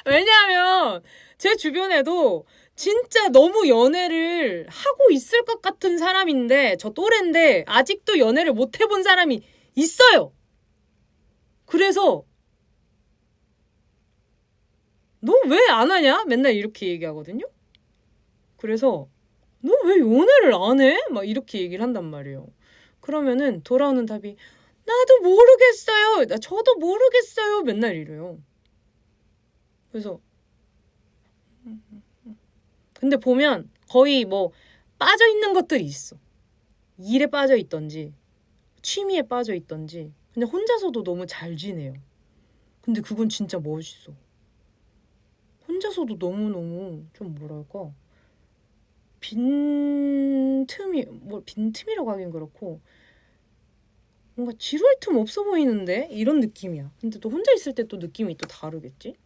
왜냐하면 제 주변에도 진짜 너무 연애를 하고 있을 것 같은 사람인데, 저 또래인데 아직도 연애를 못 해본 사람이 있어요. 그래서 너 왜 안 하냐? 맨날 이렇게 얘기하거든요. 그래서 너 왜 연애를 안 해? 막 이렇게 얘기를 한단 말이에요. 그러면은 돌아오는 답이 나도 모르겠어요. 저도 모르겠어요. 맨날 이래요. 그래서 근데 보면 거의 뭐 빠져 있는 것들이 있어. 일에 빠져 있던지 취미에 빠져 있던지. 근데 혼자서도 너무 잘 지내요. 근데 그건 진짜 멋있어. 혼자서도 너무너무 좀 뭐랄까 빈틈이 뭐 빈틈이라고 하긴 그렇고 뭔가 지루할 틈 없어 보이는데 이런 느낌이야. 근데 또 혼자 있을 때 또 느낌이 또 다르겠지?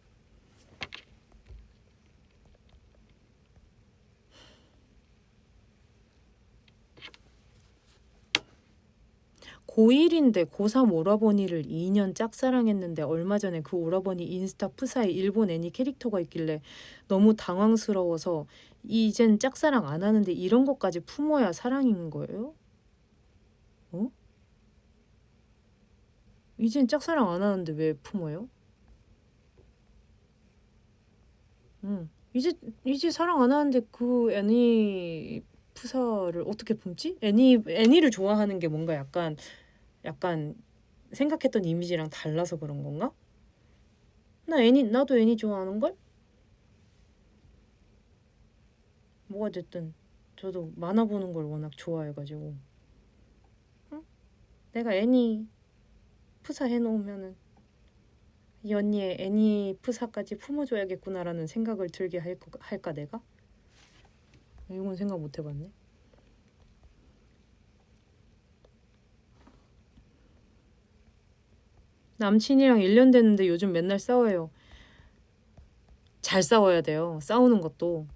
고1인데 고3 오라버니를 2년 짝사랑했는데 얼마 전에 그 오라버니 인스타 프사에 일본 애니 캐릭터가 있길래 너무 당황스러워서 이젠 짝사랑 안 하는데 이런 것까지 품어야 사랑인 거예요? 어? 이젠 짝사랑 안 하는데 왜 품어요? 응. 이제 사랑 안 하는데 그 애니 프사를 어떻게 품지? 애니를 좋아하는 게 뭔가 약간 생각했던 이미지랑 달라서 그런 건가? 나도 애니 좋아하는 걸? 뭐가 됐든 저도 만화 보는 걸 워낙 좋아해가지고 응? 내가 애니 프사 해놓으면은 이 언니의 애니 프사까지 품어줘야겠구나라는 생각을 들게 할까 내가? 이건 생각 못 해봤네. 남친이랑 1년 됐는데 요즘 맨날 싸워요. 잘 싸워야 돼요. 싸우는 것도.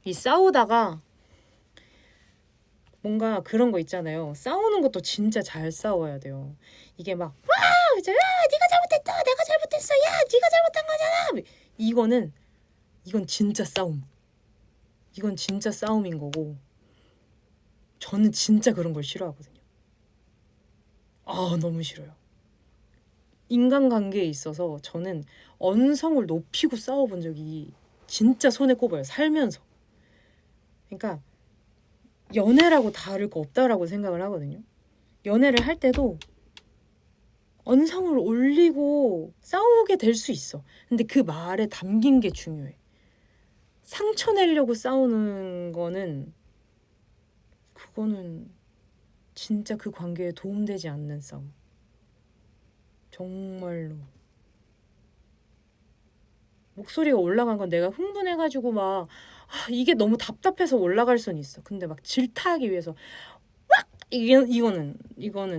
이 싸우다가 뭔가 그런 거 있잖아요. 싸우는 것도 진짜 잘 싸워야 돼요. 이게 막 와! 네가 잘못했다. 내가 잘못했어. 야, 네가 잘못한 거잖아. 이건 진짜 싸움. 이건 진짜 싸움인 거고. 저는 진짜 그런 걸 싫어하거든요. 아, 너무 싫어요. 인간관계에 있어서 저는 언성을 높이고 싸워본 적이 진짜 손에 꼽아요. 살면서. 그러니까 연애라고 다를 거 없다라고 생각을 하거든요. 연애를 할 때도 언성을 올리고 싸우게 될 수 있어. 근데 그 말에 담긴 게 중요해. 상처 내려고 싸우는 그거는 진짜 그 관계에 도움되지 않는 싸움. 정말로. 목소리가 올라간 건 내가 흥분해가지고 막 이게 너무 답답해서 올라갈 수는 있어. 근데 막 질타하기 위해서 이거는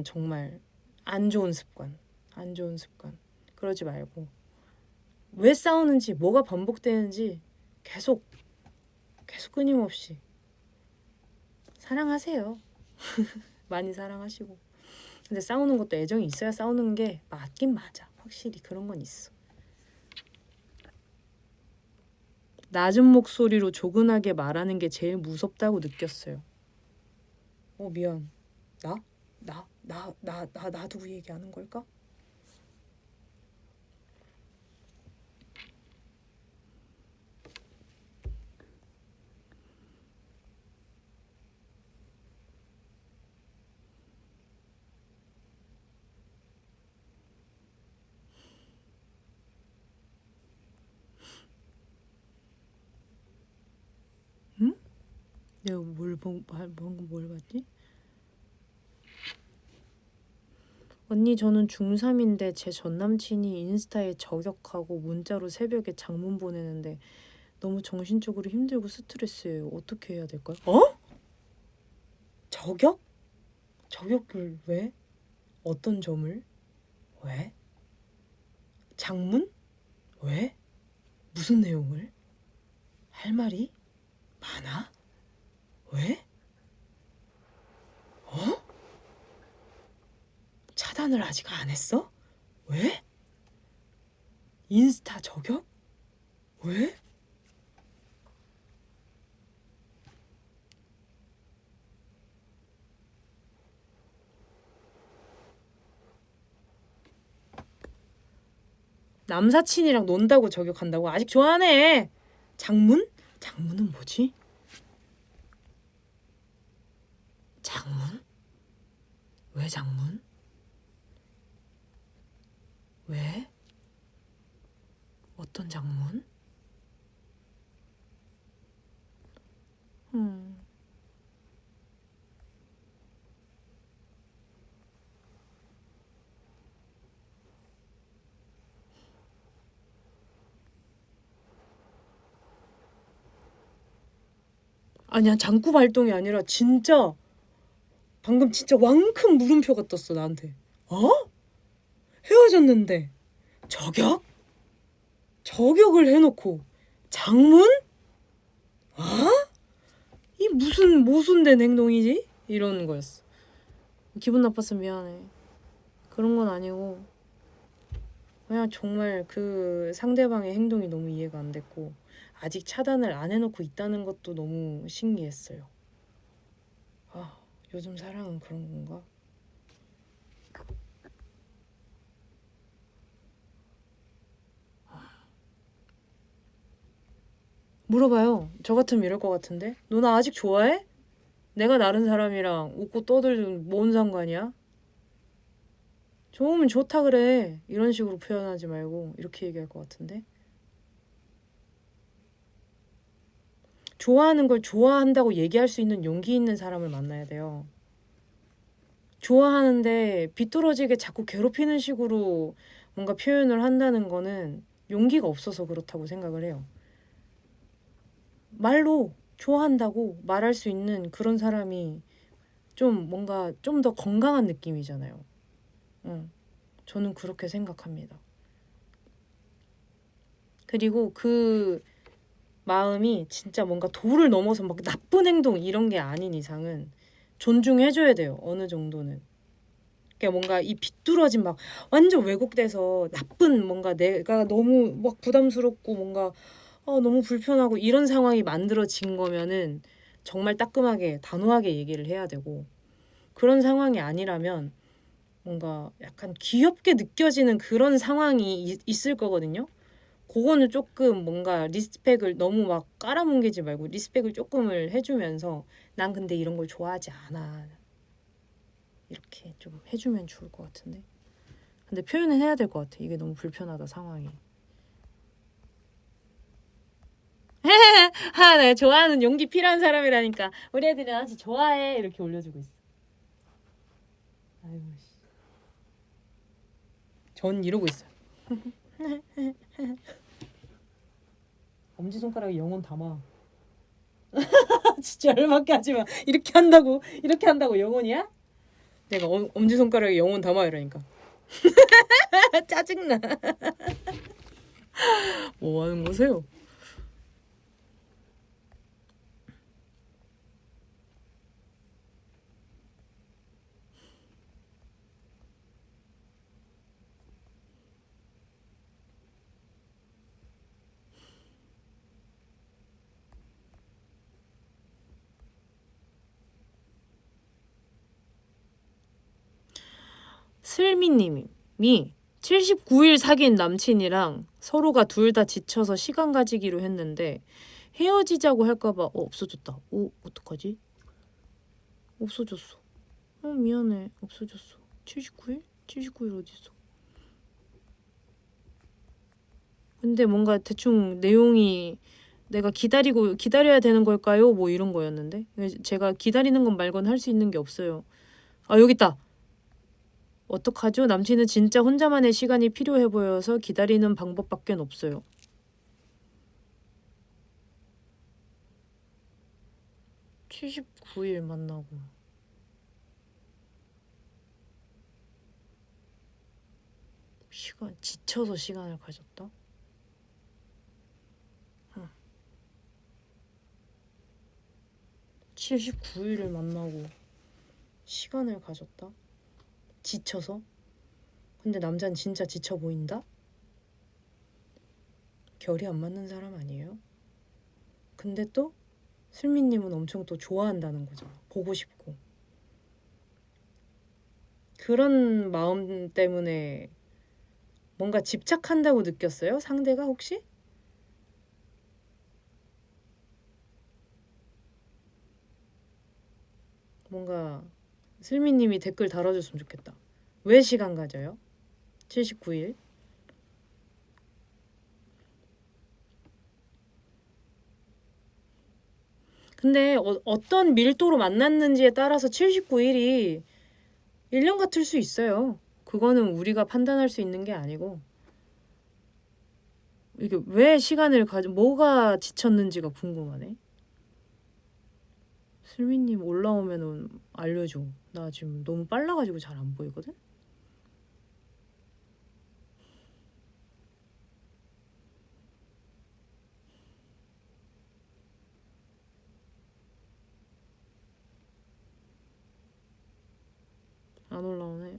정말 안 좋은 습관. 안 좋은 습관. 그러지 말고 왜 싸우는지 뭐가 반복되는지 계속 끊임없이 사랑하세요. 많이 사랑하시고. 근데 싸우는 것도 애정이 있어야 싸우는 게 맞긴 맞아. 확실히 그런 건 있어. 낮은 목소리로 조근하게 말하는 게 제일 무섭다고 느꼈어요. 미안. 나 누구 얘기하는 걸까? 응? 내가 방금 뭘 봤지? 언니 저는 중3인데 제 전남친이 인스타에 저격하고 문자로 새벽에 장문 보내는데 너무 정신적으로 힘들고 스트레스예요. 어떻게 해야 될까요? 저격? 저격을 왜? 어떤 점을? 왜? 장문? 왜? 무슨 내용을? 할 말이 많아? 왜? 차단을 아직 안 했어? 왜? 인스타 저격? 왜? 남사친이랑 논다고 저격한다고? 아직 좋아하네. 장문? 장문은 뭐지? 장문? 왜 장문? 왜? 어떤 장문? 음. 아니야, 장구 발동이 아니라 진짜 방금 진짜 왕큰 물음표가 떴어 나한테. 헤어졌는데 저격? 저격을 해놓고 장문? 이 무슨 모순된 행동이지? 이런 거였어. 기분 나빴어. 미안해. 그런 건 아니고 그냥 정말 그 상대방의 행동이 너무 이해가 안 됐고 아직 차단을 안 해놓고 있다는 것도 너무 신기했어요. 요즘 사랑은 그런 건가? 물어봐요. 저 같으면 이럴 것 같은데? 너 나 아직 좋아해? 내가 다른 사람이랑 웃고 떠들면 뭔 상관이야? 좋으면 좋다 그래. 이런 식으로 표현하지 말고 이렇게 얘기할 것 같은데? 좋아하는 걸 좋아한다고 얘기할 수 있는 용기 있는 사람을 만나야 돼요. 좋아하는데 비뚤어지게 자꾸 괴롭히는 식으로 뭔가 표현을 한다는 거는 용기가 없어서 그렇다고 생각을 해요. 말로 좋아한다고 말할 수 있는 그런 사람이 좀 뭔가 좀 더 건강한 느낌이잖아요. 저는 그렇게 생각합니다. 그리고 그 마음이 진짜 뭔가 도를 넘어서 막 나쁜 행동 이런 게 아닌 이상은 존중해줘야 돼요. 어느 정도는. 그러니까 뭔가 이 비뚤어진 막 완전 왜곡돼서 나쁜 뭔가 내가 너무 막 부담스럽고 뭔가 너무 불편하고 이런 상황이 만들어진 거면은 정말 따끔하게 단호하게 얘기를 해야 되고 그런 상황이 아니라면 뭔가 약간 귀엽게 느껴지는 그런 상황이 있을 거거든요. 그거는 조금 뭔가 리스펙을 너무 막 깔아뭉개지 말고 리스펙을 조금을 해주면서 난 근데 이런 걸 좋아하지 않아. 이렇게 좀 해주면 좋을 것 같은데. 근데 표현은 해야 될 것 같아. 이게 너무 불편하다 상황이. 내가 좋아하는 용기 필요한 사람이라니까 우리 애들이 나한테 좋아해 이렇게 올려주고 있어. 아이고 씨. 전 이러고 있어요. 엄지손가락에 영혼 담아. 진짜 열받게 하지 마. 이렇게 한다고 영혼이야? 내가 엄지손가락에 영혼 담아 이러니까. 짜증나. 뭐 하는 거세요? 슬미님이 79일 사귄 남친이랑 서로가 둘 다 지쳐서 시간 가지기로 했는데 헤어지자고 할까봐 없어졌다. 어떡하지? 없어졌어. 미안해. 없어졌어. 79일? 79일 어딨어? 근데 뭔가 대충 내용이 내가 기다려야 되는 걸까요? 뭐 이런 거였는데 제가 기다리는 것 말고는 할 수 있는 게 없어요. 여기 있다. 어떡하죠? 남친은 진짜 혼자만의 시간이 필요해 보여서 기다리는 방법밖에 없어요. (79일) 만나고 지쳐서 시간을 가졌다? 79일을 만나고 시간을 가졌다? 지쳐서? 근데 남자는 진짜 지쳐 보인다? 결이 안 맞는 사람 아니에요? 근데 또 슬미님은 엄청 또 좋아한다는 거잖아. 보고 싶고. 그런 마음 때문에 뭔가 집착한다고 느꼈어요? 상대가 혹시? 뭔가 슬미님이 댓글 달아줬으면 좋겠다. 왜 시간 가져요? 79일. 근데 어떤 밀도로 만났는지에 따라서 79일이 1년 같을 수 있어요. 그거는 우리가 판단할 수 있는 게 아니고 이게 왜 시간을 뭐가 지쳤는지가 궁금하네. 슬미님 올라오면은 알려줘. 나 지금 너무 빨라가지고 잘 안 보이거든? 안 올라오네.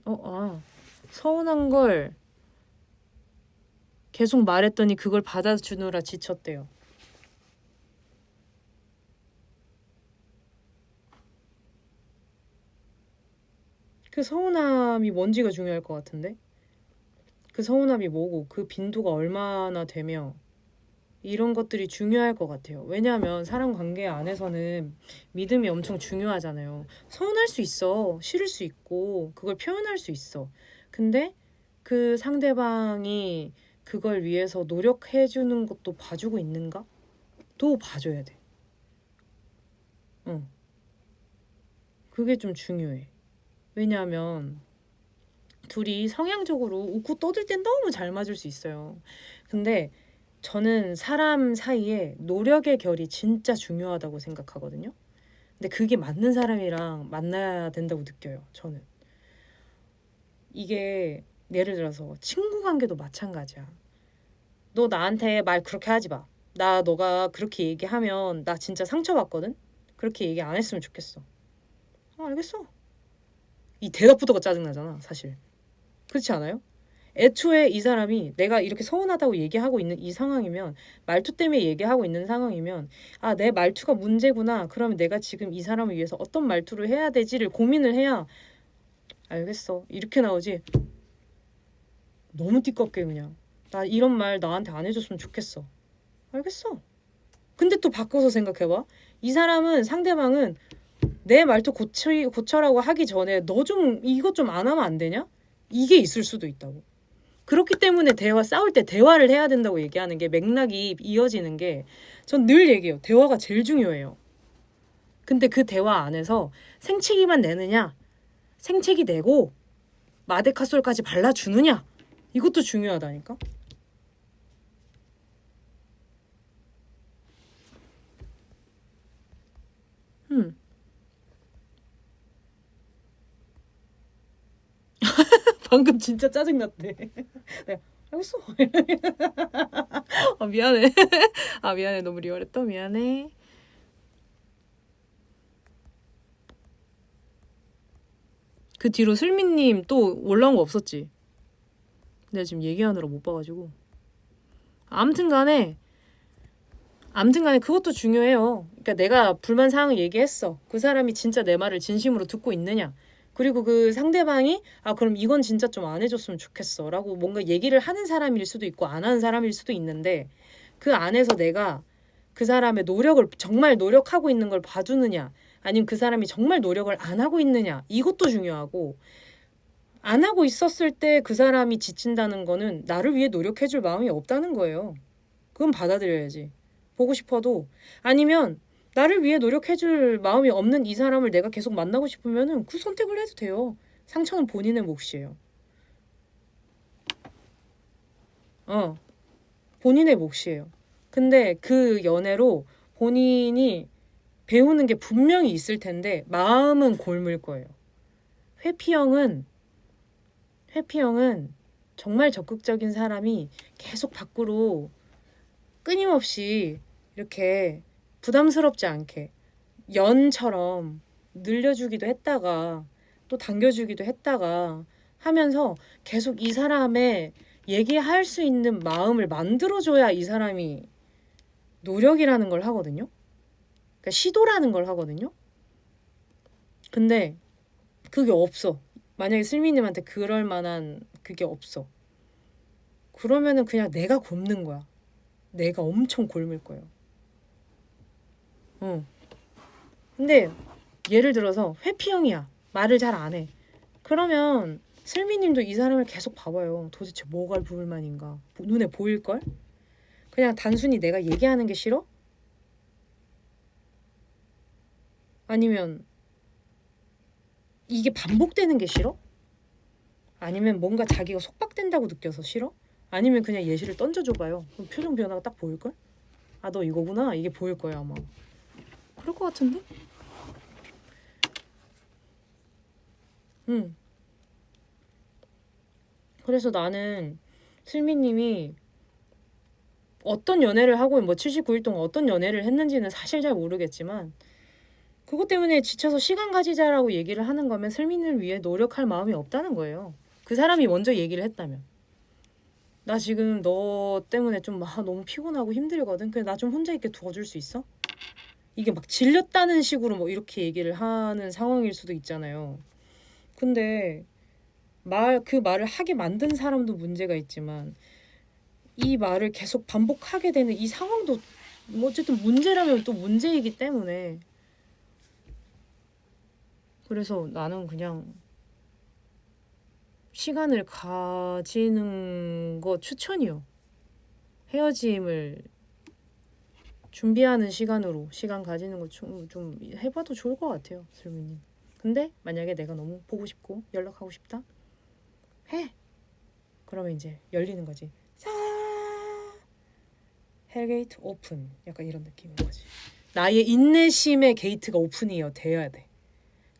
서운한 걸 계속 말했더니 그걸 받아주느라 지쳤대요. 그 서운함이 뭔지가 중요할 것 같은데? 그 서운함이 뭐고 그 빈도가 얼마나 되며 이런 것들이 중요할 것 같아요. 왜냐하면 사람 관계 안에서는 믿음이 엄청 중요하잖아요. 서운할 수 있어. 싫을 수 있고 그걸 표현할 수 있어. 근데 그 상대방이 그걸 위해서 노력해 주는 것도 봐주고 있는가? 또 봐줘야 돼. 그게 좀 중요해. 왜냐하면 둘이 성향적으로 웃고 떠들 땐 너무 잘 맞을 수 있어요. 근데 저는 사람 사이에 노력의 결이 진짜 중요하다고 생각하거든요. 근데 그게 맞는 사람이랑 만나야 된다고 느껴요. 저는. 이게 예를 들어서 친구 관계도 마찬가지야. 너 나한테 말 그렇게 하지 마. 너가 그렇게 얘기하면 나 진짜 상처받거든? 그렇게 얘기 안 했으면 좋겠어. 알겠어. 이 대답부터가 짜증나잖아, 사실. 그렇지 않아요? 애초에 이 사람이 내가 이렇게 서운하다고 얘기하고 있는 이 상황이면 말투 때문에 얘기하고 있는 상황이면 내 말투가 문제구나. 그러면 내가 지금 이 사람을 위해서 어떤 말투를 해야 되지를 고민을 해야 알겠어. 이렇게 나오지. 너무 띠껍게 그냥. 나 이런 말 나한테 안 해줬으면 좋겠어. 알겠어. 근데 또 바꿔서 생각해봐. 이 사람은 상대방은 내 말투 고쳐라고 하기 전에 너 좀 이것 좀 안 하면 안 되냐? 이게 있을 수도 있다고. 그렇기 때문에 싸울 때 대화를 해야 된다고 얘기하는 게 맥락이 이어지는 게 전 늘 얘기해요. 대화가 제일 중요해요. 근데 그 대화 안에서 생채기만 내느냐? 생채기 내고 마데카솔까지 발라주느냐? 이것도 중요하다니까? 방금 진짜 짜증났대. 내가 알겠어. 미안해. 미안해. 너무 리얼했다. 미안해. 그 뒤로 슬미님 또 올라온 거 없었지? 내가 지금 얘기하느라 못 봐가지고. 아무튼 간에 그것도 중요해요. 그러니까 내가 불만 사항을 얘기했어. 그 사람이 진짜 내 말을 진심으로 듣고 있느냐? 그리고 그 상대방이 그럼 이건 진짜 좀 안 해줬으면 좋겠어 라고 뭔가 얘기를 하는 사람일 수도 있고 안 하는 사람일 수도 있는데 그 안에서 내가 그 사람의 노력을 정말 노력하고 있는 걸 봐주느냐 아니면 그 사람이 정말 노력을 안 하고 있느냐 이것도 중요하고 안 하고 있었을 때 그 사람이 지친다는 거는 나를 위해 노력해줄 마음이 없다는 거예요. 그건 받아들여야지. 보고 싶어도 아니면 나를 위해 노력해줄 마음이 없는 이 사람을 내가 계속 만나고 싶으면은 그 선택을 해도 돼요. 상처는 본인의 몫이에요. 본인의 몫이에요. 근데 그 연애로 본인이 배우는 게 분명히 있을 텐데 마음은 골물 거예요. 회피형은 정말 적극적인 사람이 계속 밖으로 끊임없이 이렇게 부담스럽지 않게 연처럼 늘려주기도 했다가 또 당겨주기도 했다가 하면서 계속 이 사람의 얘기할 수 있는 마음을 만들어줘야 이 사람이 노력이라는 걸 하거든요. 그러니까 시도라는 걸 하거든요. 근데 그게 없어. 만약에 슬미님한테 그럴 만한 그게 없어. 그러면은 그냥 내가 곪는 거야. 내가 엄청 곪을 거예요. 근데 예를 들어서 회피형이야. 말을 잘 안 해. 그러면 슬미님도 이 사람을 계속 봐봐요. 도대체 뭐가 불만인가? 눈에 보일걸? 그냥 단순히 내가 얘기하는 게 싫어? 아니면 이게 반복되는 게 싫어? 아니면 뭔가 자기가 속박된다고 느껴서 싫어? 아니면 그냥 예시를 던져줘봐요. 그럼 표정 변화가 딱 보일걸? 너 이거구나. 이게 보일 거야 아마. 그럴 것 같은데? 그래서 나는 슬미님이 어떤 연애를 하고 79일 동안 어떤 연애를 했는지는 사실 잘 모르겠지만 그것 때문에 지쳐서 시간 가지자라고 얘기를 하는 거면 슬민을 위해 노력할 마음이 없다는 거예요. 그 사람이 먼저 얘기를 했다면. 나 지금 너 때문에 좀 너무 피곤하고 힘들거든. 그래 나 좀 혼자 있게 도와줄 수 있어? 이게 막 질렸다는 식으로 뭐 이렇게 얘기를 하는 상황일 수도 있잖아요. 근데 그 말을 하게 만든 사람도 문제가 있지만 이 말을 계속 반복하게 되는 이 상황도 뭐 어쨌든 문제라면 또 문제이기 때문에 그래서 나는 그냥 시간을 가지는 거 추천이요. 헤어짐을 준비하는 시간으로 시간 가지는 거 좀 해봐도 좋을 것 같아요, 슬미님. 근데 만약에 내가 너무 보고 싶고 연락하고 싶다? 해! 그러면 이제 열리는 거지. 헬게이트 오픈. 약간 이런 느낌인 거지. 나의 인내심의 게이트가 오픈이요. 돼야 돼.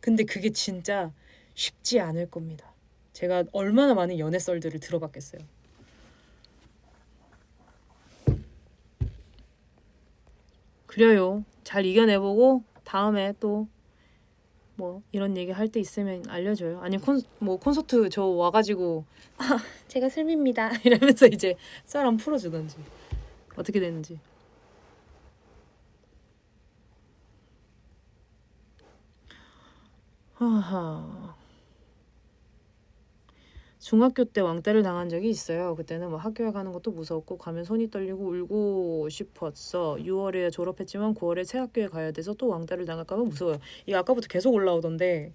근데 그게 진짜 쉽지 않을 겁니다. 제가 얼마나 많은 연애 썰들을 들어봤겠어요. 그래요. 잘 이겨내보고 다음에 또 뭐 이런 얘기 할 때 있으면 알려줘요. 아니 콘서트 저 와가지고 제가 슬미입니다 이러면서 이제 썰 풀어주던지 어떻게 되는지. 하하. 중학교 때 왕따를 당한 적이 있어요. 그때는 뭐 학교에 가는 것도 무서웠고 가면 손이 떨리고 울고 싶었어. 6월에 졸업했지만 9월에 새 학교에 가야 돼서 또 왕따를 당할까 봐 무서워요. 이게 아까부터 계속 올라오던데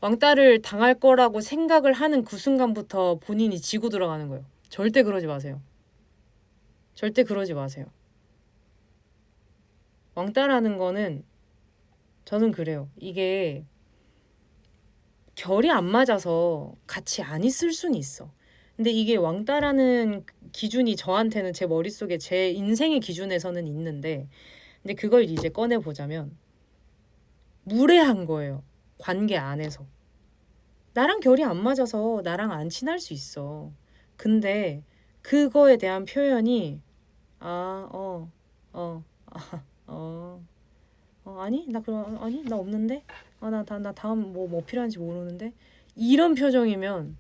왕따를 당할 거라고 생각을 하는 그 순간부터 본인이 지고 들어가는 거예요. 절대 그러지 마세요. 절대 그러지 마세요. 왕따라는 거는 저는 그래요. 이게 결이 안 맞아서 같이 안 있을 수는 있어. 근데 이게 왕따라는 기준이 저한테는 제 머릿속에 제 인생의 기준에서는 있는데 근데 그걸 이제 꺼내보자면 무례한 거예요. 관계 안에서. 나랑 결이 안 맞아서 나랑 안 친할 수 있어. 근데 그거에 대한 표현이 아니 나 없는데 나 다음 뭐 필요한지 모르는데 이런 표정이면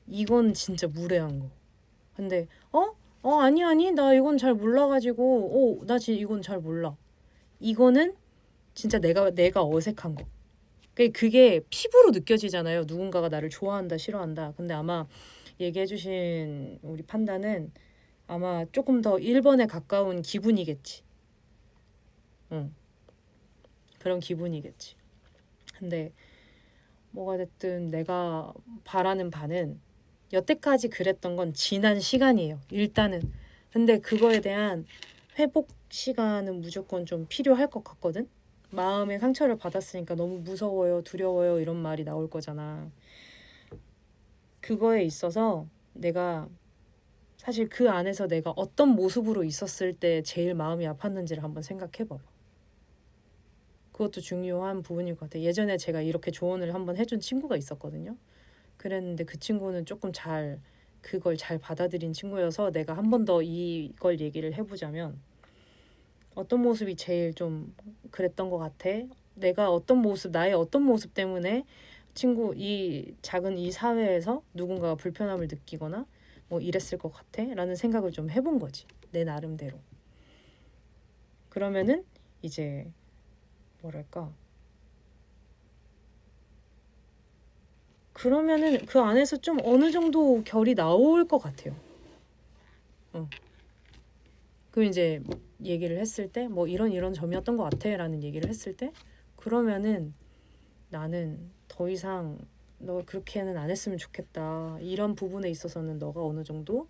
이건 진짜 무례한 거. 근데 아니 나 이건 잘 몰라가지고 나 이건 잘 몰라. 이거는 진짜 내가 어색한 거. 그게 피부로 느껴지잖아요. 누군가가 나를 좋아한다, 싫어한다. 근데 아마 얘기해주신 우리 판단은 아마 조금 더 1번에 가까운 기분이겠지. 응, 그런 기분이겠지. 근데 뭐가 됐든 내가 바라는 바는 여태까지 그랬던 건 지난 시간이에요. 일단은. 근데 그거에 대한 회복 시간은 무조건 좀 필요할 것 같거든. 마음의 상처를 받았으니까 너무 무서워요, 두려워요 이런 말이 나올 거잖아. 그거에 있어서 내가 사실 그 안에서 내가 어떤 모습으로 있었을 때 제일 마음이 아팠는지를 한번 생각해 봐봐. 그것도 중요한 부분일 것 같아. 예전에 제가 이렇게 조언을 한번 해준 친구가 있었거든요. 그랬는데 그 친구는 조금 그걸 잘 받아들인 친구여서 내가 한 번 더 이걸 얘기를 해보자면 어떤 모습이 제일 좀 그랬던 것 같아? 내가 나의 어떤 모습 때문에 이 작은 이 사회에서 누군가가 불편함을 느끼거나 뭐 이랬을 것 같아? 라는 생각을 좀 해본 거지. 내 나름대로. 그러면은 이제 뭐랄까? 그러면은 그 안에서 좀 어느 정도 결이 나올 것 같아요. 그럼 이제 얘기를 했을 때 뭐 이런 점이었던 것 같아 라는 얘기를 했을 때 그러면은 나는 더 이상 너 그렇게는 안 했으면 좋겠다. 이런 부분에 있어서는 너가 어느 정도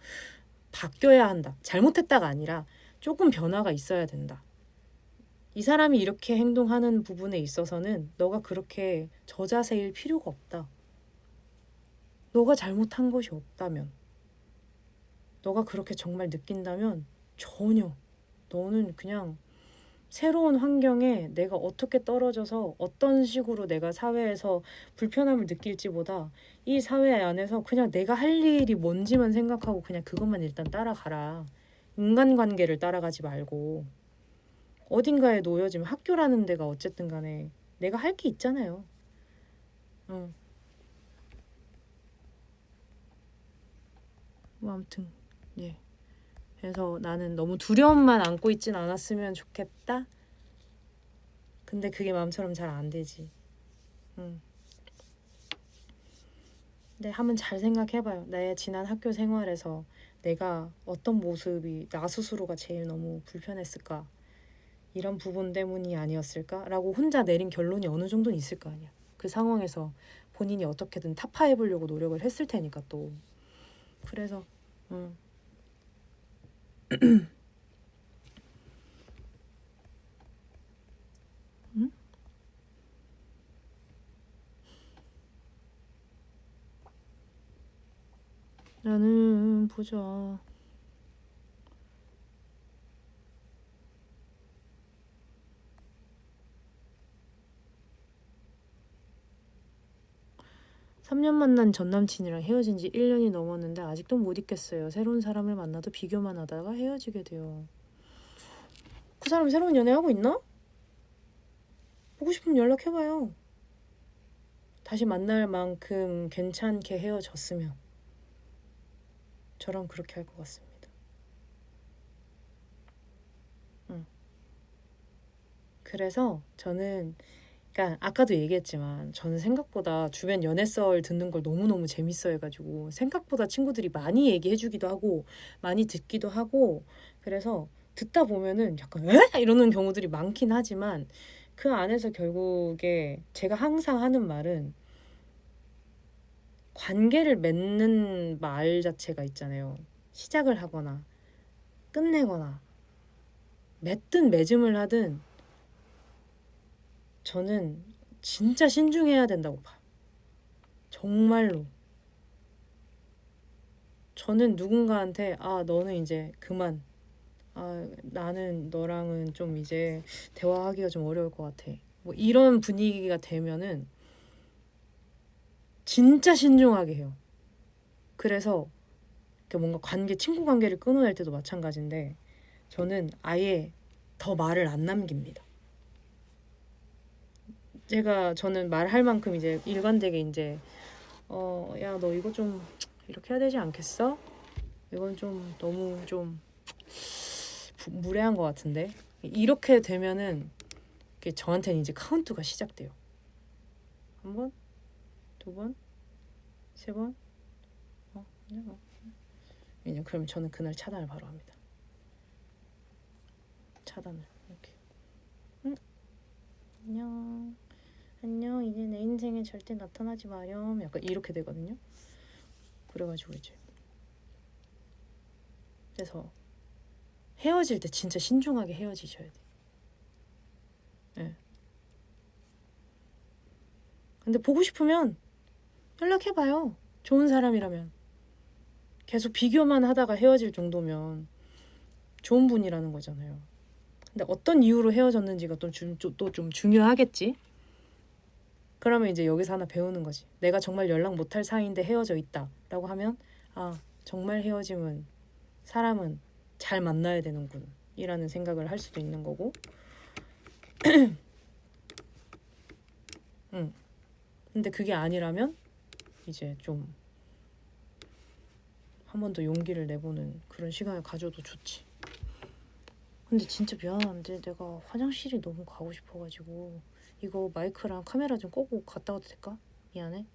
바뀌어야 한다. 잘못했다가 아니라 조금 변화가 있어야 된다. 이 사람이 이렇게 행동하는 부분에 있어서는 너가 그렇게 저자세일 필요가 없다. 너가 잘못한 것이 없다면, 너가 그렇게 정말 느낀다면 전혀 너는 그냥 새로운 환경에 내가 어떻게 떨어져서 어떤 식으로 내가 사회에서 불편함을 느낄지보다 이 사회 안에서 그냥 내가 할 일이 뭔지만 생각하고 그냥 그것만 일단 따라가라. 인간관계를 따라가지 말고 어딘가에 놓여지면 학교라는 데가 어쨌든 간에 내가 할 게 있잖아요. 응. 뭐 아무튼 예. 그래서 나는 너무 두려움만 안고 있진 않았으면 좋겠다. 근데 그게 마음처럼 잘 안 되지. 응. 근데 한번 잘 생각해봐요. 나의 지난 학교 생활에서 내가 어떤 모습이 나 스스로가 제일 너무 불편했을까? 이런 부분 때문이 아니었을까? 라고 혼자 내린 결론이 어느 정도는 있을 거 아니야. 그 상황에서 본인이 어떻게든 타파해보려고 노력을 했을 테니까 또. 그래서 응. 응? 나는 보자. 3년 만난 전 남친이랑 헤어진 지 1년이 넘었는데 아직도 못 잊겠어요. 새로운 사람을 만나도 비교만 하다가 헤어지게 돼요. 그 사람 새로운 연애하고 있나? 보고 싶으면 연락해봐요. 다시 만날 만큼 괜찮게 헤어졌으면 저랑 그렇게 할 것 같습니다. 응. 그래서 저는 그러니까 아까도 얘기했지만 저는 생각보다 주변 연애 썰 듣는 걸 너무너무 재밌어 해가지고 생각보다 친구들이 많이 얘기해주기도 하고 많이 듣기도 하고 그래서 듣다 보면은 약간 에? 이러는 경우들이 많긴 하지만 그 안에서 결국에 제가 항상 하는 말은 관계를 맺는 말 자체가 있잖아요. 시작을 하거나 끝내거나 맺든 맺음을 하든 저는 진짜 신중해야 된다고 봐요. 정말로. 저는 누군가한테 너는 이제 그만. 나는 너랑은 좀 이제 대화하기가 좀 어려울 것 같아. 뭐 이런 분위기가 되면은 진짜 신중하게 해요. 그래서 뭔가 친구 관계를 끊어낼 때도 마찬가지인데 저는 아예 더 말을 안 남깁니다. 저는 말할 만큼 이제 일관되게 이제 야, 너 이거 좀 이렇게 해야 되지 않겠어? 이건 좀 너무 좀 무례한 것 같은데 이렇게 되면은 저한테는 이제 카운트가 시작돼요. 한 번, 두 번, 세 번. 그냥 왜냐면 그러면 저는 그날 차단을 바로 합니다. 차단을 이렇게. 응? 안녕. 안녕. 이제 내 인생에 절대 나타나지 마렴. 약간 이렇게 되거든요. 그래가지고 이제 그래서 헤어질 때 진짜 신중하게 헤어지셔야 돼. 네. 근데 보고 싶으면 연락해봐요. 좋은 사람이라면. 계속 비교만 하다가 헤어질 정도면 좋은 분이라는 거잖아요. 근데 어떤 이유로 헤어졌는지가 또 좀 중요하겠지. 그러면 이제 여기서 하나 배우는 거지. 내가 정말 연락 못할 사이인데 헤어져 있다라고 하면 아 정말 헤어짐은 사람은 잘 만나야 되는군 이라는 생각을 할 수도 있는 거고. 응. 근데 그게 아니라면 이제 좀 한 번 더 용기를 내보는 그런 시간을 가져도 좋지. 근데 진짜 미안한데 내가 화장실이 너무 가고 싶어가지고 이거 마이크랑 카메라 좀 끄고 갔다 와도 될까? 미안해.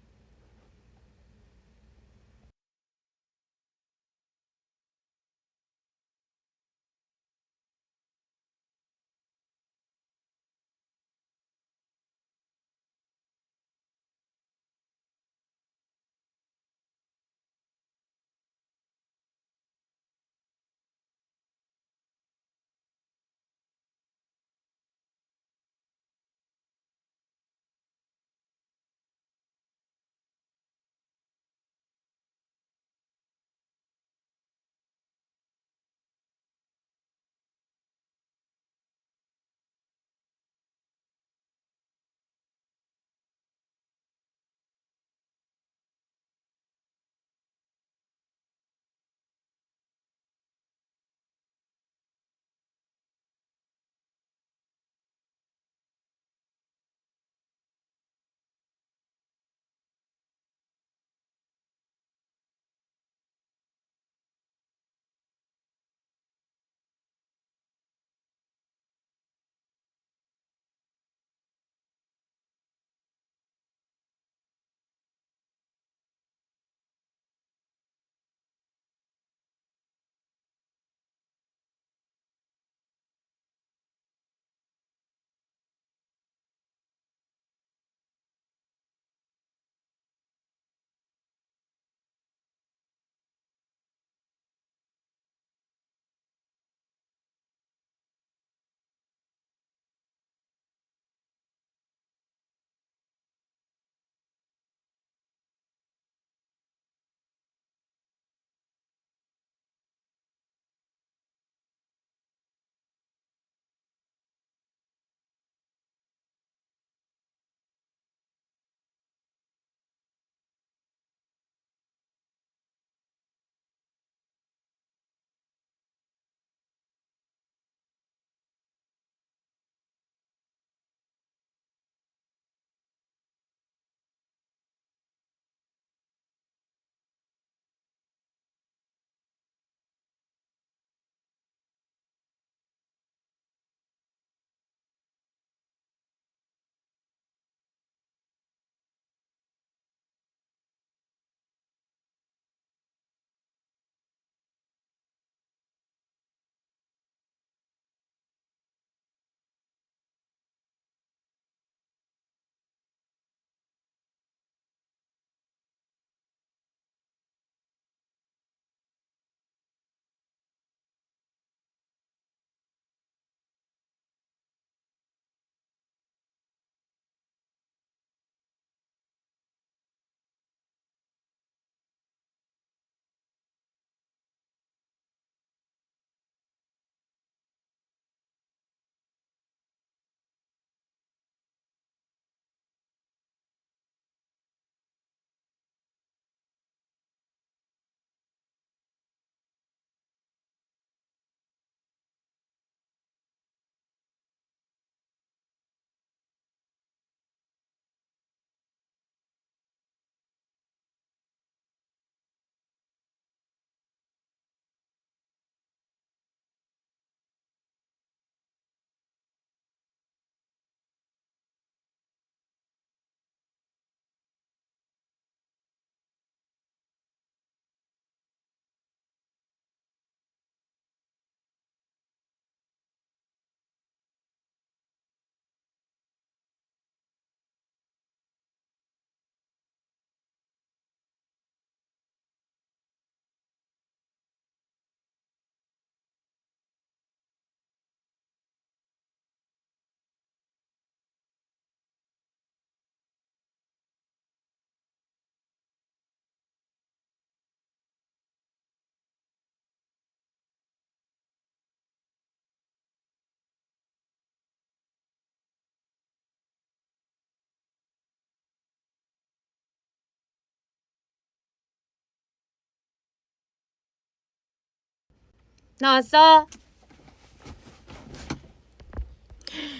나 왔어.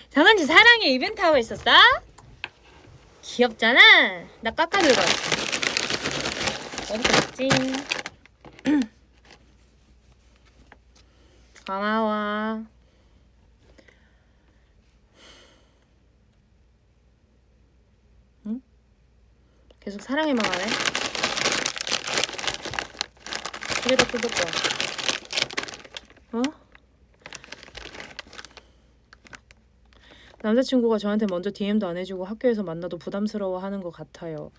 정은지 사랑해 이벤트 하고 있었어? 귀엽잖아. 나 깎아 들고 왔어. 어디 갔지? 고마워. 응? 계속 사랑해만 하네. 그래도 뜯을 거야. 어? 남자친구가 저한테 먼저 DM도 안 해주고 학교에서 만나도 부담스러워하는 것 같아요.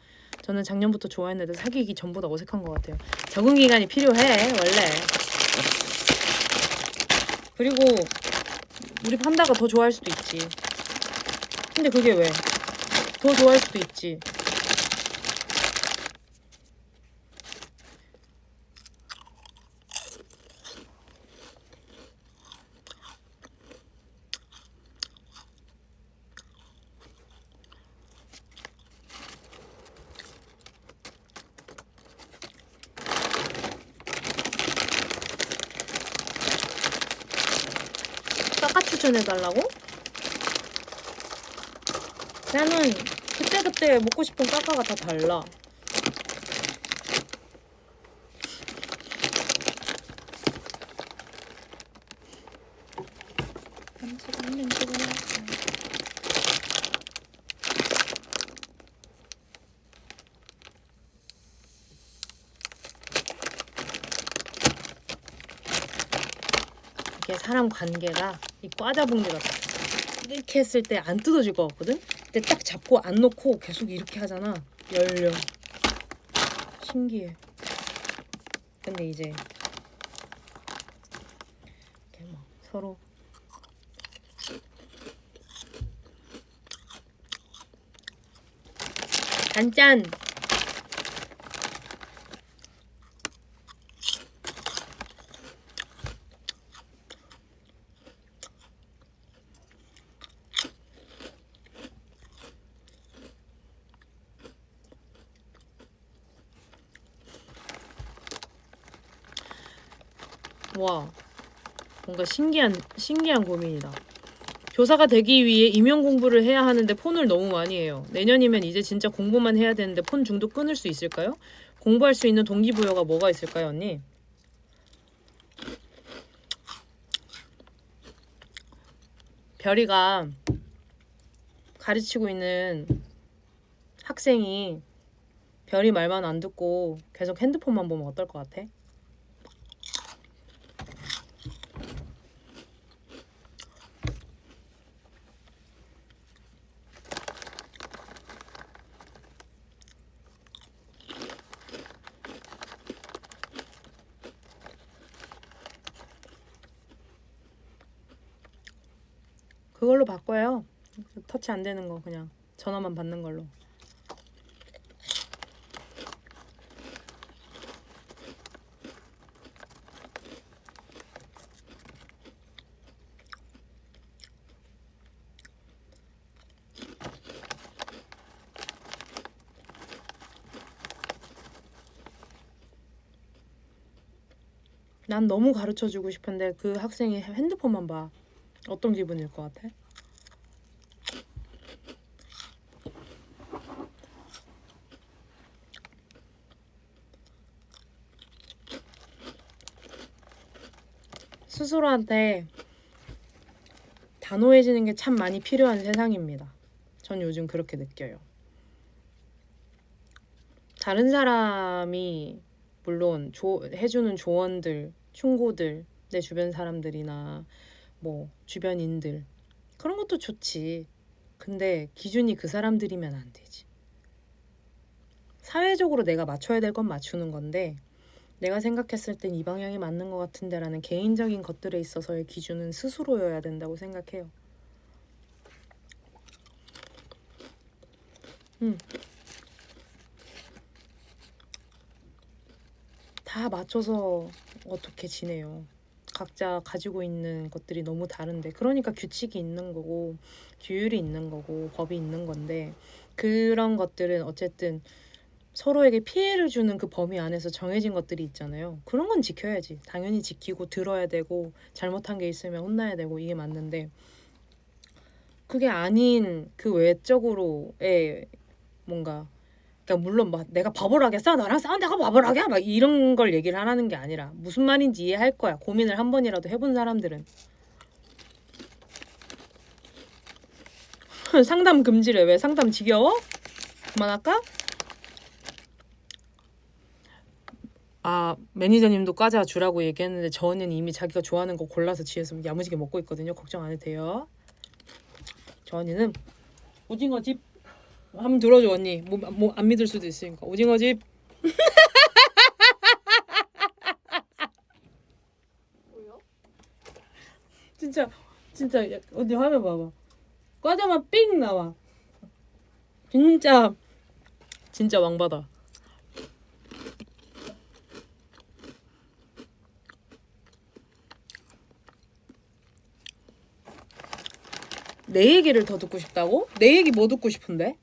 저는 작년부터 좋아했는데 사귀기 전보다 어색한 것 같아요. 적응 기간이 필요해 원래. 그리고 우리 판다가 더 좋아할 수도 있지. 근데 그게 왜? 더 좋아할 수도 있지. 까까 추천해달라고? 나는 그때그때 먹고 싶은 까까가 다 달라. 이게 사람 관계가 이 과자 봉지 같아. 이렇게 했을 때 안 뜯어질 것 같거든? 근데 딱 잡고 안 놓고 계속 이렇게 하잖아. 열려. 신기해. 근데 이제 이렇게 막 서로 단짠. 와, 뭔가 신기한 고민이다. 교사가 되기 위해 임용 공부를 해야 하는데 폰을 너무 많이 해요. 내년이면 이제 진짜 공부만 해야 되는데 폰 중독 끊을 수 있을까요? 공부할 수 있는 동기부여가 뭐가 있을까요, 언니? 별이가 가르치고 있는 학생이 별이 말만 안 듣고 계속 핸드폰만 보면 어떨 것 같아? 그걸로 바꿔요. 터치 안 되는 거 그냥 전화만 받는 걸로. 난 너무 가르쳐주고 싶은데 그 학생이 핸드폰만 봐. 어떤 기분일 것 같아? 스스로한테 단호해지는 게 참 많이 필요한 세상입니다. 전 요즘 그렇게 느껴요. 다른 사람이 물론 해주는 조언들, 충고들, 내 주변 사람들이나 뭐 주변인들 그런 것도 좋지. 근데 기준이 그 사람들이면 안 되지. 사회적으로 내가 맞춰야 될 건 맞추는 건데 내가 생각했을 땐 이 방향이 맞는 것 같은데라는 개인적인 것들에 있어서의 기준은 스스로여야 된다고 생각해요. 다 맞춰서 어떻게 지내요. 각자 가지고 있는 것들이 너무 다른데 그러니까 규칙이 있는 거고 규율이 있는 거고 법이 있는 건데 그런 것들은 어쨌든 서로에게 피해를 주는 그 범위 안에서 정해진 것들이 있잖아요. 그런 건 지켜야지. 당연히 지키고 들어야 되고 잘못한 게 있으면 혼나야 되고 이게 맞는데 그게 아닌 그 외적으로의 뭔가 그러니까 물론 막 내가 바보라겠어? 나랑 싸운 내가 바보라게? 막 이런 걸 얘기를 하라는 게 아니라 무슨 말인지 이해할 거야. 고민을 한 번이라도 해본 사람들은. 상담 금지래. 왜? 상담 지겨워? 그만할까? 아 매니저님도 과자 주라고 얘기했는데 저 언니는 이미 자기가 좋아하는 거 골라서 집에서 야무지게 먹고 있거든요. 걱정 안 해도 돼요. 저 언니는 오징어 집 한번 들어줘 언니. 뭐 안 믿을 수도 있으니까. 오징어 집 왜요? 진짜 언니 화면 봐봐. 과자만 삥 나와. 진짜 왕바다. 내 얘기를 더 듣고 싶다고? 내 얘기 뭐 듣고 싶은데?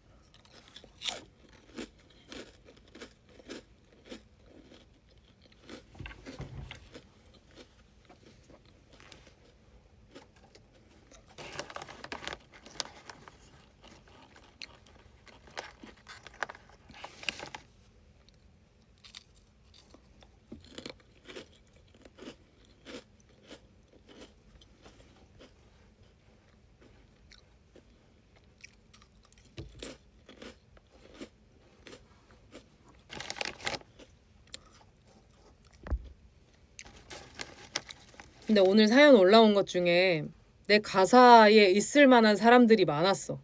근데 오늘 사연 올라온 것 중에 내 가사에 있을 만한 사람들이 많았어.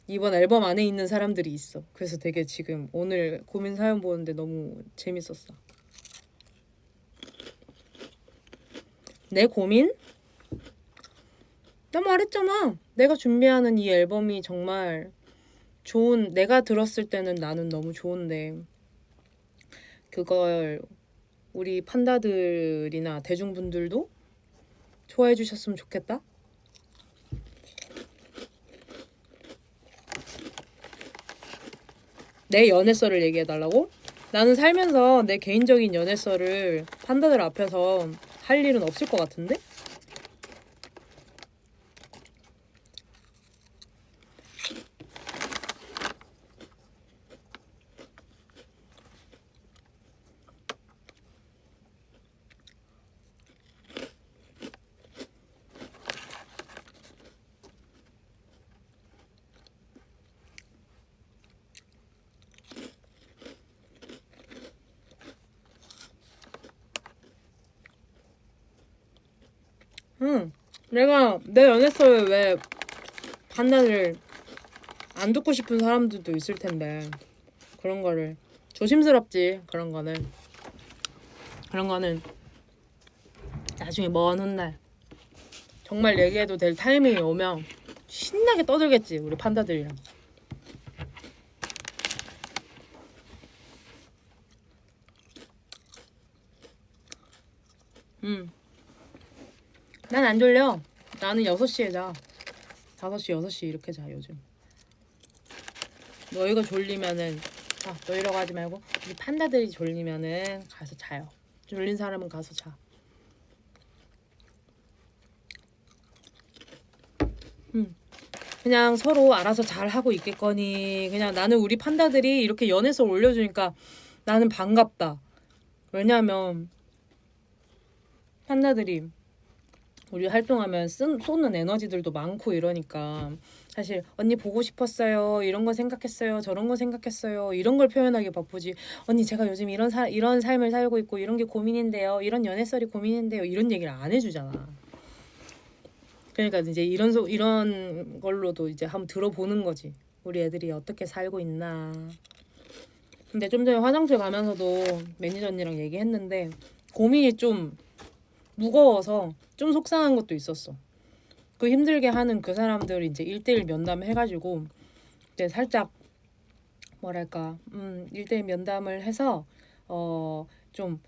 이번 앨범 안에 있는 사람들이 있어. 그래서 되게 지금 오늘 고민 사연 보는데 너무 재밌었어. 내 고민? 나 말했잖아. 내가 준비하는 이 앨범이 정말 내가 들었을 때는 나는 너무 좋은데 그걸 우리 판다들이나 대중분들도 좋아해 주셨으면 좋겠다. 내 연애설을 얘기해 달라고? 나는 살면서 내 개인적인 연애설을 판다들 앞에서 할 일은 없을 것 같은데? 응. 내가 내 연애설 왜 판단을 안 듣고 싶은 사람들도 있을 텐데 그런 거를 조심스럽지. 그런 거는 나중에 먼 훗날 정말 얘기해도 될 타이밍이 오면 신나게 떠들겠지 우리 판다들이랑. 난 안 졸려. 나는 6시에 자. 5시, 6시 이렇게 자 요즘. 너희가 졸리면은 너희라고 하지 말고 우리 판다들이 졸리면은 가서 자요. 졸린 사람은 가서 자. 그냥 서로 알아서 잘 하고 있겠거니. 그냥 나는 우리 판다들이 이렇게 연애설 올려주니까 나는 반갑다. 왜냐면 판다들이 우리 활동하면 쏟는 에너지들도 많고 이러니까 사실 언니 보고 싶었어요. 이런 거 생각했어요. 저런 거 생각했어요. 이런 걸 표현하기 바쁘지. 언니 제가 요즘 이런 삶을 살고 있고 이런 게 고민인데요. 이런 연애설이 고민인데요. 이런 얘기를 안 해주잖아. 그러니까 이제 이런 걸로도 이제 한번 들어보는 거지. 우리 애들이 어떻게 살고 있나. 근데 좀 전에 화장실 가면서도 매니저 언니랑 얘기했는데 고민이 좀 무거워서 좀 속상한 것도 있었어. 그 힘들게 하는 그 사람들 이제 1대1 면담 해가지고 이제 살짝 뭐랄까 1대1 면담을 해서 좀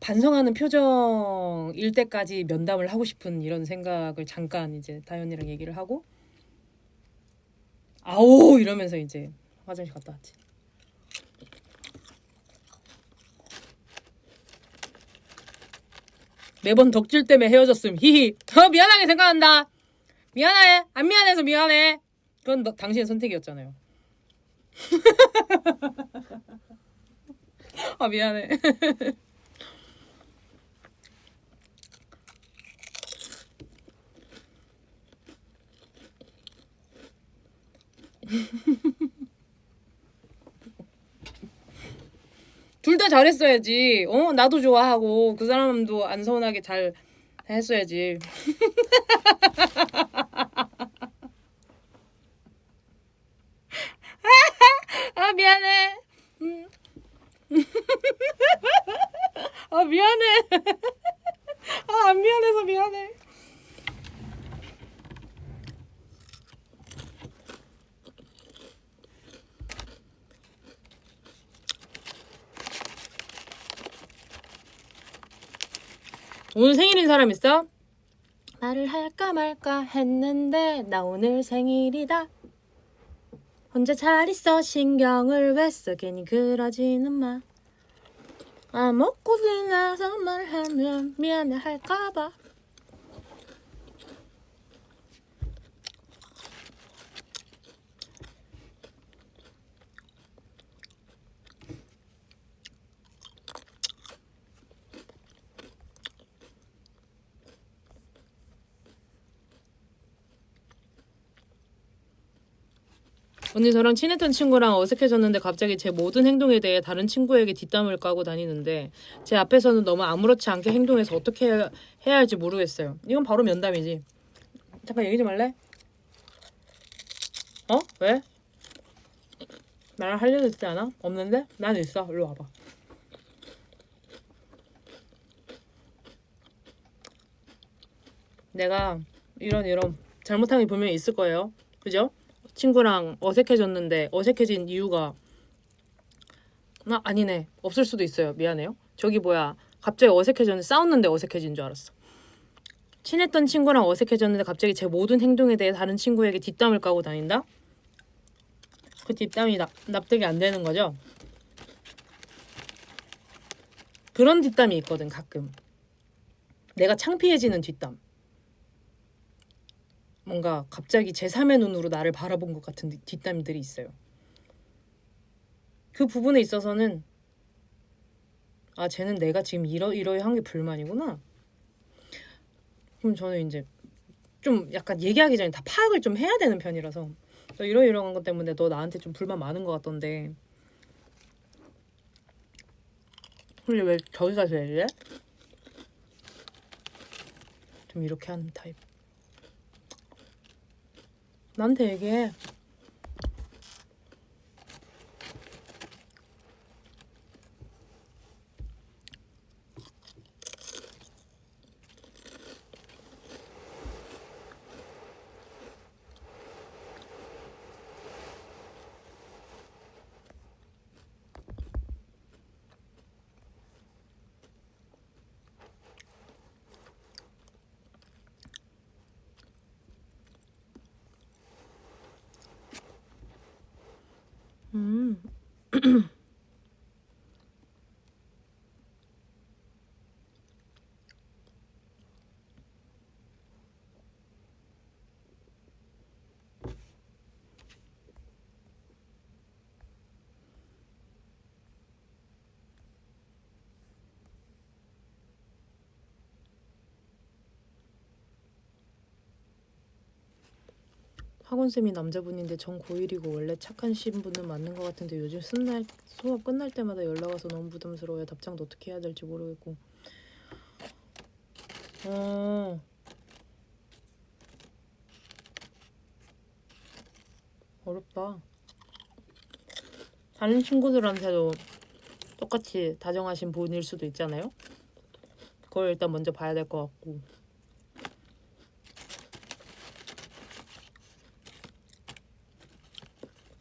반성하는 표정일 때까지 면담을 하고 싶은 이런 생각을 잠깐 이제 다현이랑 얘기를 하고 아오 이러면서 이제 화장실 갔다 왔지. 매번 덕질 때문에 헤어졌음. 히히. 미안하게 생각한다. 미안해. 안 미안해서 미안해. 그건 당신의 선택이었잖아요. 아 미안해. 둘 다 잘했어야지. 나도 좋아하고 그 사람도 안 서운하게 잘 했어야지. 아 미안해. 아 미안해. 아 안 미안해서 미안해. 오늘 생일인 사람 있어? 말을 할까 말까 했는데 나 오늘 생일이다. 혼자 잘 있어 신경을 왜 써 괜히 그러지는 마. 아 먹고 지나서 말하면 미안해 할까봐. 언니 저랑 친했던 친구랑 어색해졌는데 갑자기 제 모든 행동에 대해 다른 친구에게 뒷담을 까고 다니는데 제 앞에서는 너무 아무렇지 않게 행동해서 어떻게 해야 할지 모르겠어요. 이건 바로 면담이지. 잠깐 얘기 좀 할래? 왜? 나랑 할 일 있지 않아? 없는데? 난 있어. 일로 와봐. 내가 이런 잘못한 게 분명히 있을 거예요. 그죠? 친구랑 어색해졌는데 어색해진 이유가 아니네. 없을 수도 있어요. 미안해요. 저기 뭐야. 갑자기 어색해졌는데 싸웠는데 어색해진 줄 알았어. 친했던 친구랑 어색해졌는데 갑자기 제 모든 행동에 대해 다른 친구에게 뒷담을 까고 다닌다? 그 뒷담이 납득이 안 되는 거죠? 그런 뒷담이 있거든 가끔. 내가 창피해지는 뒷담. 뭔가 갑자기 제3의 눈으로 나를 바라본 것 같은 뒷담들이 있어요. 그 부분에 있어서는 쟤는 내가 지금 이러한 게 불만이구나. 그럼 저는 이제 좀 약간 얘기하기 전에 다 파악을 좀 해야 되는 편이라서 너 이러한 것 때문에 너 나한테 좀 불만 많은 것 같던데 근데 왜 저기 가서 얘기해? 좀 이렇게 하는 타입. 나한테 얘기해. 음. 학원쌤이 남자분인데 전 고1이고 원래 착한 신분은 맞는 것 같은데 요즘 수업 끝날 때마다 연락 와서 너무 부담스러워요. 답장도 어떻게 해야 될지 모르겠고. 어렵다. 다른 친구들한테도 똑같이 다정하신 분일 수도 있잖아요. 그걸 일단 먼저 봐야 될 것 같고.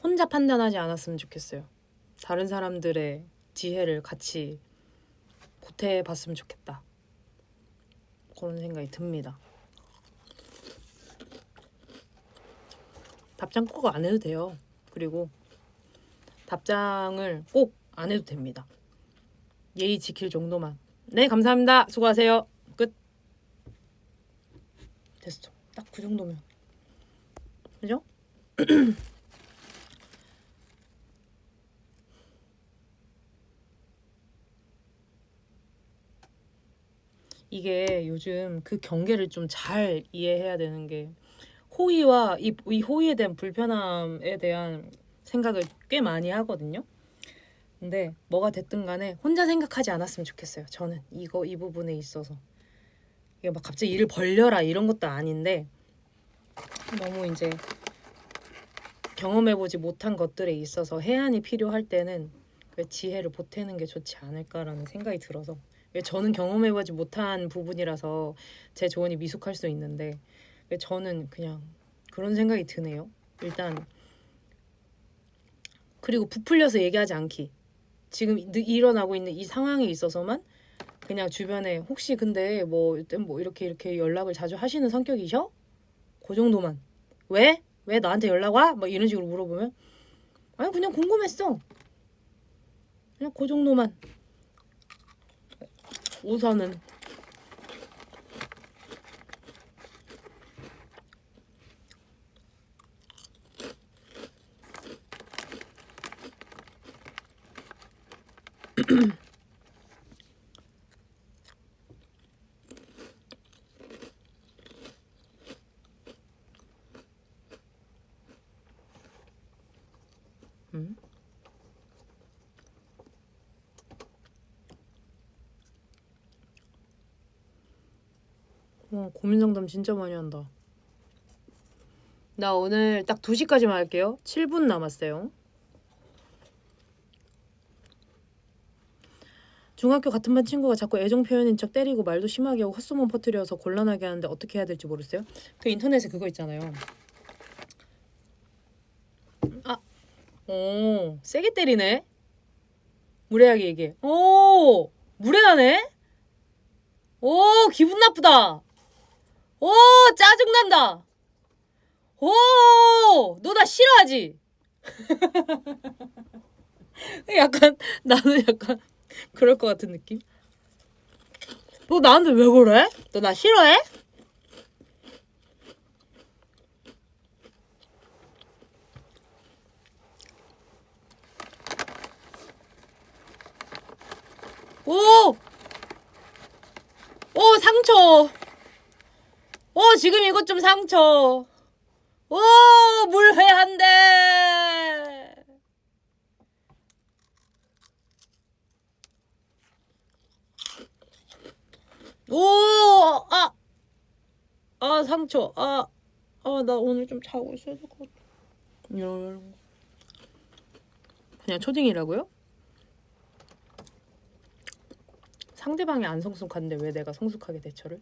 혼자 판단하지 않았으면 좋겠어요. 다른 사람들의 지혜를 같이 보태봤으면 좋겠다. 그런 생각이 듭니다. 답장 꼭 안 해도 돼요. 그리고 답장을 꼭 안 해도 됩니다. 예의 지킬 정도만. 네, 감사합니다. 수고하세요. 끝. 됐어. 딱 그 정도면. 그죠? 이게 요즘 그 경계를 좀 잘 이해해야 되는 게 호의와 이 호의에 대한 불편함에 대한 생각을 꽤 많이 하거든요. 근데 뭐가 됐든 간에 혼자 생각하지 않았으면 좋겠어요. 저는 이 부분에 있어서 이게 막 갑자기 일을 벌려라 이런 것도 아닌데 너무 이제 경험해보지 못한 것들에 있어서 해안이 필요할 때는 그 지혜를 보태는 게 좋지 않을까라는 생각이 들어서 저는 경험해보지 못한 부분이라서 제 조언이 미숙할 수 있는데 저는 그냥 그런 생각이 드네요. 일단 그리고 부풀려서 얘기하지 않기. 지금 일어나고 있는 이 상황에 있어서만 그냥 주변에 혹시 근데 뭐 이렇게 연락을 자주 하시는 성격이셔? 그 정도만. 왜? 왜 나한테 연락 와? 막 이런 식으로 물어보면 아니 그냥 궁금했어. 그냥 그 정도만. 우선은 고민 상담 진짜 많이 한다. 나 오늘 딱 2시까지만 할게요. 7분 남았어요. 중학교 같은 반 친구가 자꾸 애정 표현인 척 때리고 말도 심하게 하고 헛소문 퍼뜨려서 곤란하게 하는데 어떻게 해야 될지 모르겠어요. 그 인터넷에 그거 있잖아요. 세게 때리네. 무례하게 얘기해. 무례하네. 기분 나쁘다. 짜증난다. 너 나 싫어하지? 약간 나는 약간 그럴 것 같은 느낌. 너 나한테 왜 그래? 너 나 싫어해? 오! 상처. 지금 이것 좀 상처. 물회한데. 아! 상처. 나 오늘 좀 자고 있어야 될 것 같아. 그냥 초딩이라고요? 상대방이 안 성숙한데 왜 내가 성숙하게 대처를?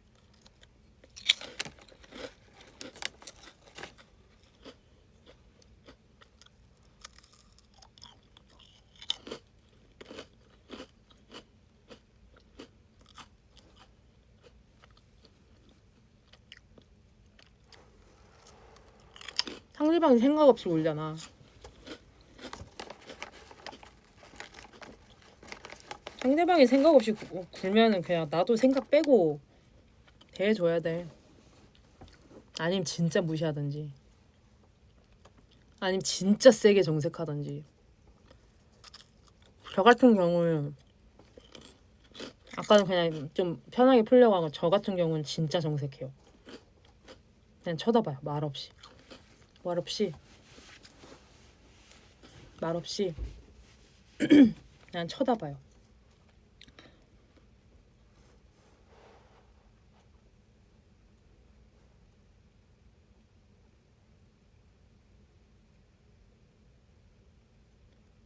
상대방이 생각 없이 울잖아. 상대방이 생각 없이 굴면은 그냥 나도 생각 빼고 대해줘야 돼. 아니면 진짜 무시하든지. 아니면 진짜 세게 정색하든지. 저 같은 경우는 아까는 그냥 좀 편하게 풀려고 하고 저 같은 경우는 진짜 정색해요. 그냥 쳐다봐요. 말 없이. 그냥 쳐다봐요.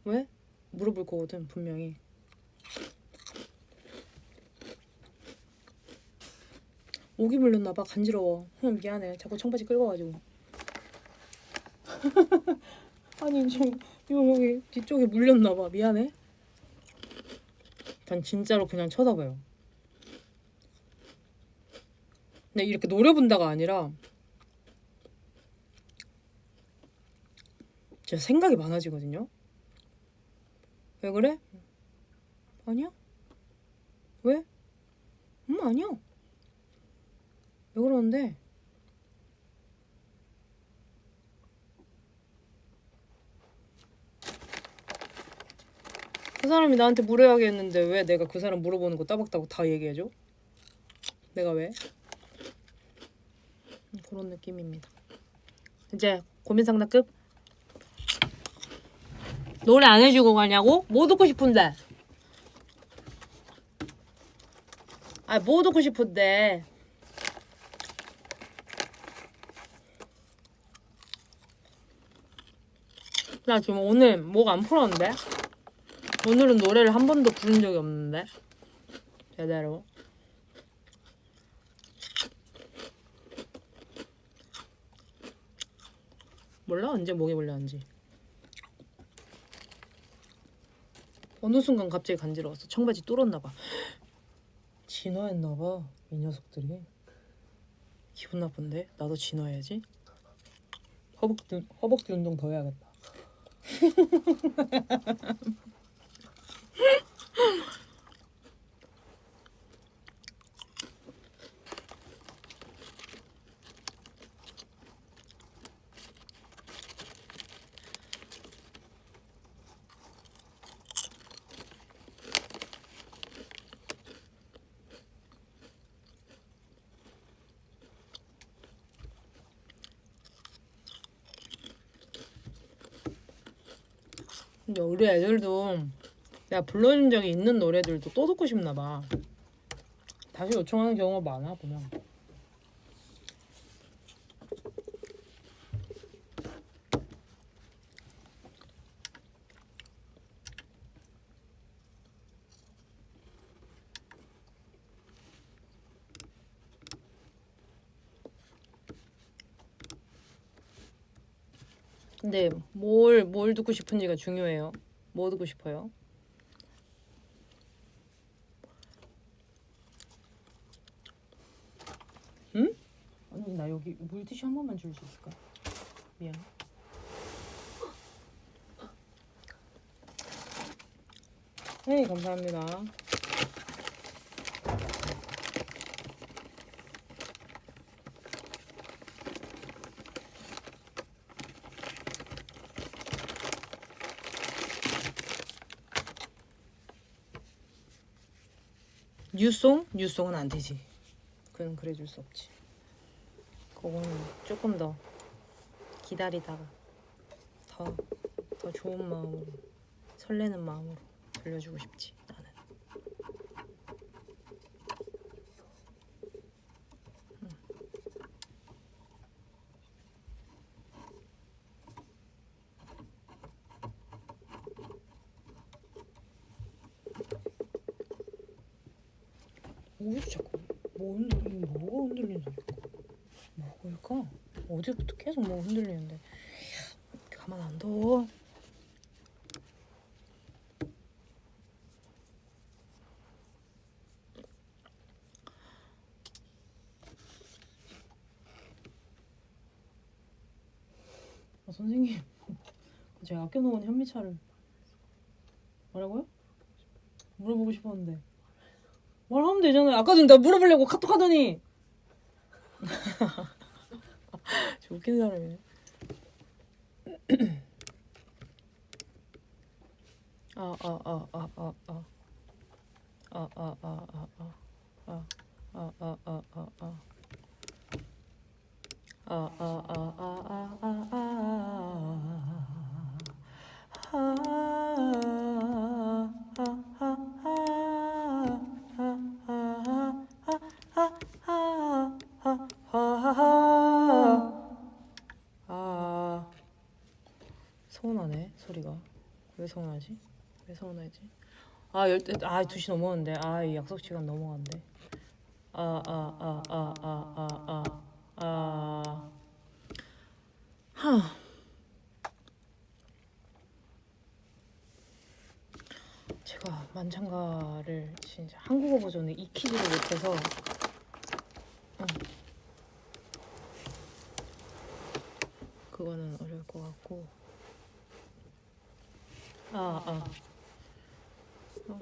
왜? 물어볼 거거든 분명히. 모기 물렸나봐. 간지러워. 미안해. 자꾸 청바지 긁어가지고. 아니 여기 뒤쪽에 물렸나봐. 미안해. 난 진짜로 그냥 쳐다봐요. 근데 이렇게 노려본다가 아니라 제가 생각이 많아지거든요. 왜 그래? 아니야? 왜? 아니야. 왜 그러는데? 그 사람이 나한테 물어야겠는데 왜 내가 그 사람 물어보는 거 따박따박 다 얘기해줘? 내가 왜? 그런 느낌입니다. 이제 고민 상담급? 노래 안 해주고 가냐고? 뭐 듣고 싶은데? 아, 뭐 듣고 싶은데? 나 지금 오늘 목 안 풀었는데? 오늘은 노래를 한 번도 부른 적이 없는데? 제대로. 몰라? 언제 목이 물렸는지. 어느 순간 갑자기 간지러웠어. 청바지 뚫었나봐. 진화했나봐. 이 녀석들이. 기분 나쁜데? 나도 진화해야지. 허벅지 운동 더 해야겠다. 근데 우리 애들도 내가 불러준 적이 있는 노래들도 또 듣고 싶나 봐. 다시 요청하는 경우가 많아 보면. 근데 뭘 듣고 싶은지가 중요해요. 뭐 듣고 싶어요? 응? 아니 나 여기 물티슈 한 번만 줄 수 있을까? 미안. 네, 감사합니다. 뉴송? 뉴송은 안 되지. 그건 그래줄 수 없지. 그거는 조금 더 기다리다가 더 좋은 마음으로, 설레는 마음으로 들려주고 싶지 나는. 어디서 자꾸 뭐가 흔들리는 소리야? 뭐일까? 어제부터 계속 뭐가 흔들리는데 가만 안 둬. 아, 선생님, 제가 아껴놓은 현미차를 뭐라고요? 물어보고 싶었는데 말하면 되잖아요. 아까 전에 나 물어보려고 카톡 하더니 저 웃기는 사람이네. 서운하네 소리가. 왜 서운하지? 왜 서운하지? 아, 2시 넘었는데. 아, 이 약속 시간 넘어간대. 하. 제가 만찬가를 진짜 한국어 버전을 익히지를 못해서 그거는 어려울 것 같고.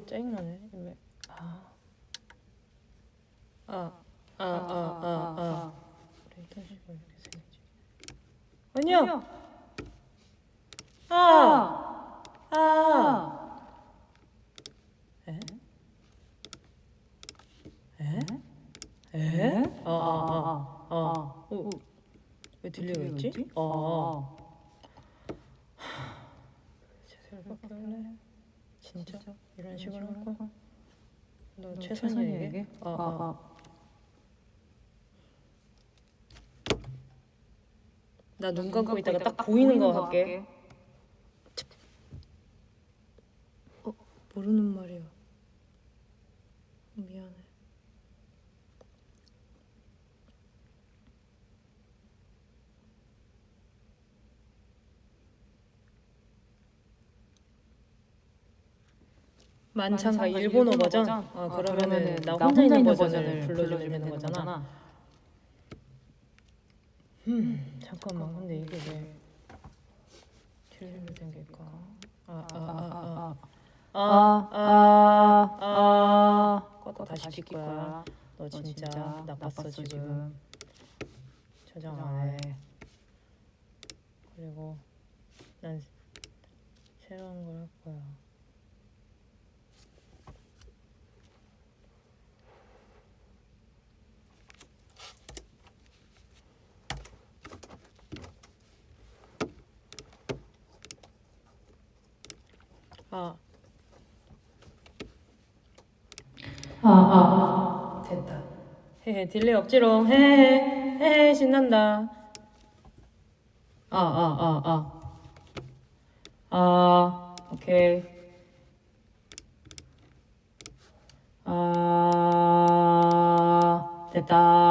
짜증나네. 왜? 그래, 이런 식으로 이렇게 생기지. 아니야. 啊 아, 啊啊 에? 에? 왜 들리고 있지? 최선을 할래? 진짜? 이런 식으로 할 거야? 너 최선이에게? 나 눈 감고 있다가 딱 보이는 거 할게. 모르는 말이야. 미안해. 만찬가 일본어 버전? 그러면은 나 혼자 있는 버전을 불러주면 되는 거잖아. 잠깐만, 근데 이게 왜 딜레이로 생길까? 껐다 다시 킬 거야. 너 진짜 나빴어 지금. 저장 안 해. 그리고 난 새로운 걸 할 거야. 됐다. 헤헤, 딜레이 없지롱. 헤헤 신난다. 오케이. 됐다.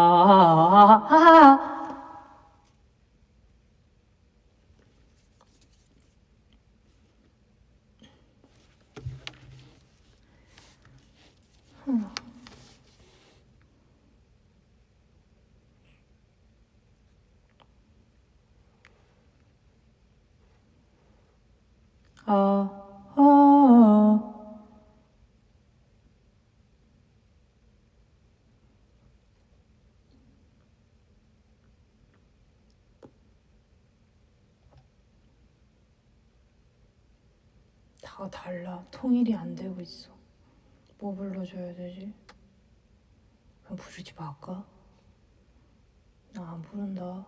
다 달라. 통일이 안 되고 있어. 뭐 불러줘야 되지? 그냥 부르지 말까? 나 안 부른다.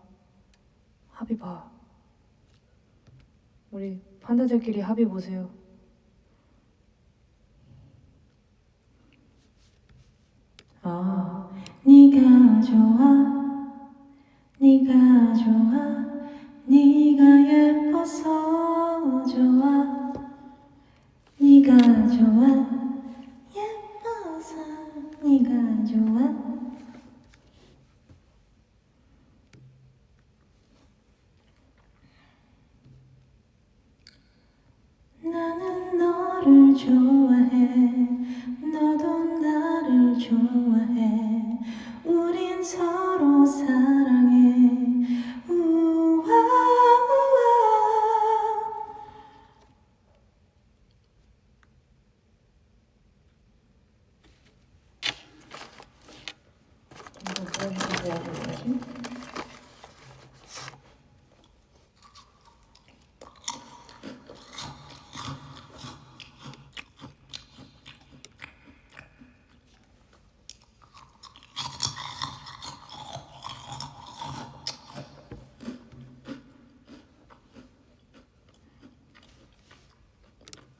합의 봐. 우리 판다들끼리 합의 보세요. 네가 좋아, 네가 좋아, 네가 예뻐서 좋아, 네가 좋아, 예뻐서 네가 좋아. 나는 너를 좋아해, 너도 나를 좋아해, 우린 서로 사랑해. 우와, 우와. 이거 보여주세요. 뭐지?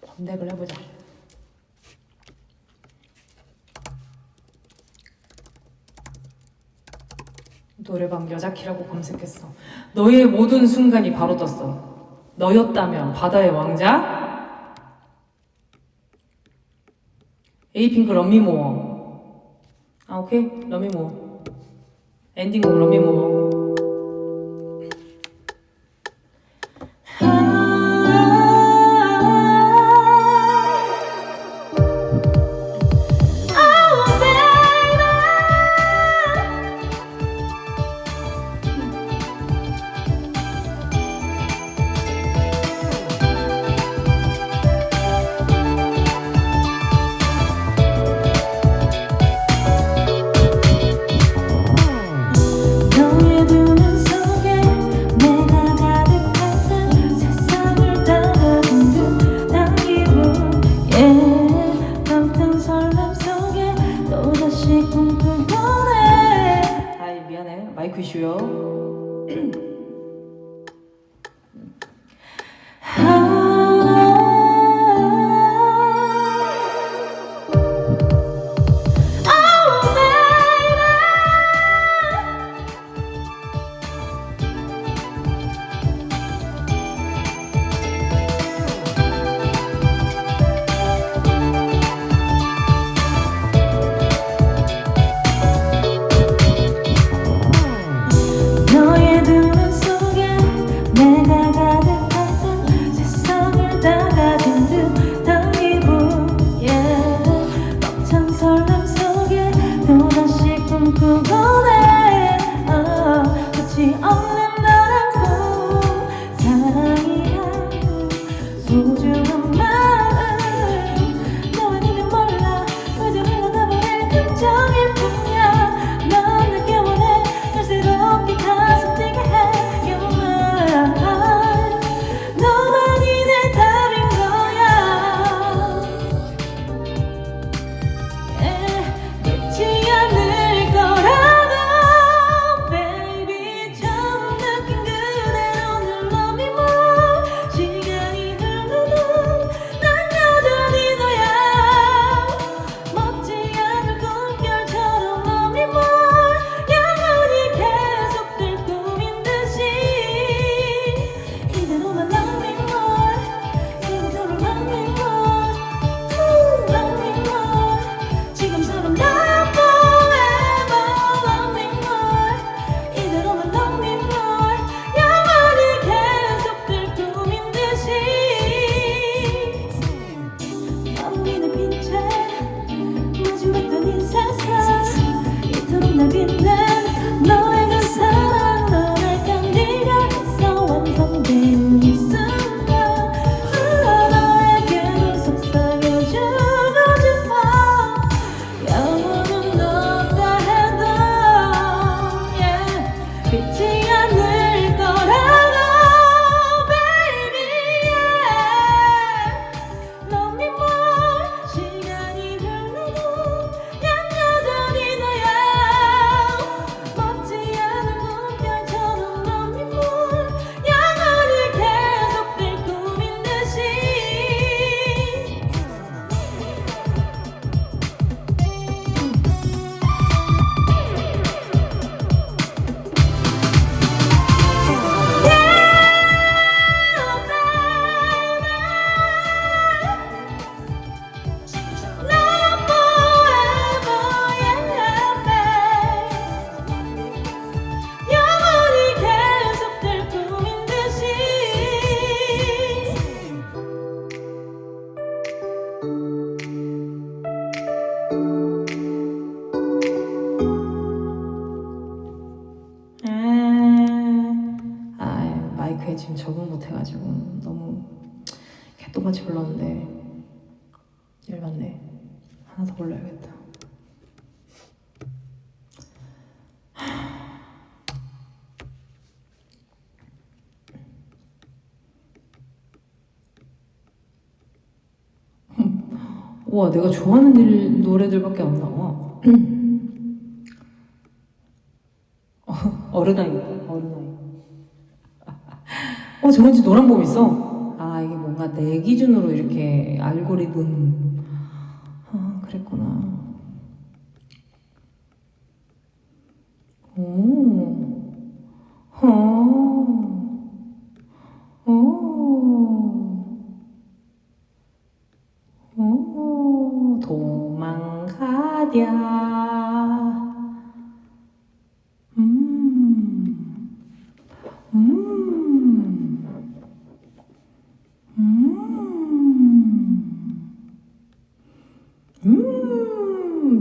검색을 해보자. 노래방 여자키라고 검색했어. 너의 모든 순간이 바로 떴어. 너였다면 바다의 왕자? 에이핑크 럼미모어. 오케이. 럼미모어. 엔딩곡 럼미모어. 너의 두 꿈꾸네. 아이 미안해 마이크 이슈요. 너의 두 눈 속에 내가 가득했던 세상을 다 가진 듯한 기분 yeah. 벅찬 설렘 속에 또다시 꿈꾸곤 해 끝이 없는 나란 꿈 사랑이란 소중한 마음 너 아니면 몰라 그저 흘러가버릴 감정일 뿐이야 넌 내게 원해 날 새롭게 가슴 뛰게 해 You're mine 너만이 내 답인 거야 끝이 않을 거라고 baby 처음 느낀 그대로 늘 love me more 시간이 흘러도 난 여전히 너야 먹지 않을 꿈결처럼 love me more 영원히 계속될 꿈인 듯이 이대로만 love me more 이대로 love me more love me more 지금처럼 love forever love me more 이대로만 love me more 영원히 계속될 꿈인 듯이 밤이는 빛에 마주했던 이 세상 이토록 날 빛낸 너의 그 사랑 너의 향기가 있어 완성된 이 순간 너에게도 속삭여주고 싶어 영원은 없다 해도 yeah. 빛이 않을 거라고 baby yeah. Love me more 시간이 흘러도 난 여전히 너야 먹지 않은 꿈결처럼 Love me more 영원히 계속될 꿈인 듯이 Love forever, yeah, babe. 영원히 계속될 꿈인 듯이 마이크에 지금 적응 못해가지고 너무 개똥같이 불렀는데 열받네. 하나 더 불러야겠다. 우와 내가 좋아하는 노래들밖에 안 나와. 어른아이. 저번주 노란봄 있어. 아 이게 뭔가 내 기준으로 이렇게 알고리즘. 아 그랬구나. 도망가랴.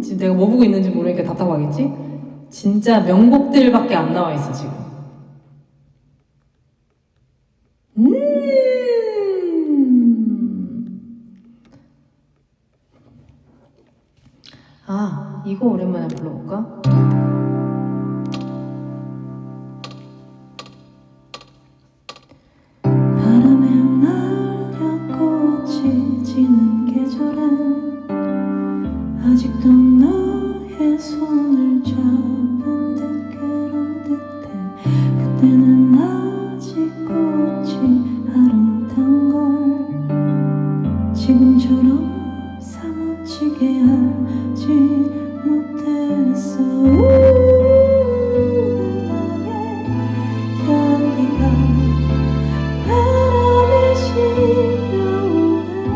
지금 내가 뭐 보고 있는지 모르니까 답답하겠지? 진짜 명곡들밖에 안 나와 있어 지금. 아 이거 오랜만에 불러볼까? 바람에 날려 꽃이 지는 계절엔 아직도 너의 손 손을 잡은 듯 그런 듯해 그때는 아직 꽃이 아름다운 걸 지금처럼 사무치게 알지 못했어 나의 향기가 바람에 실려오네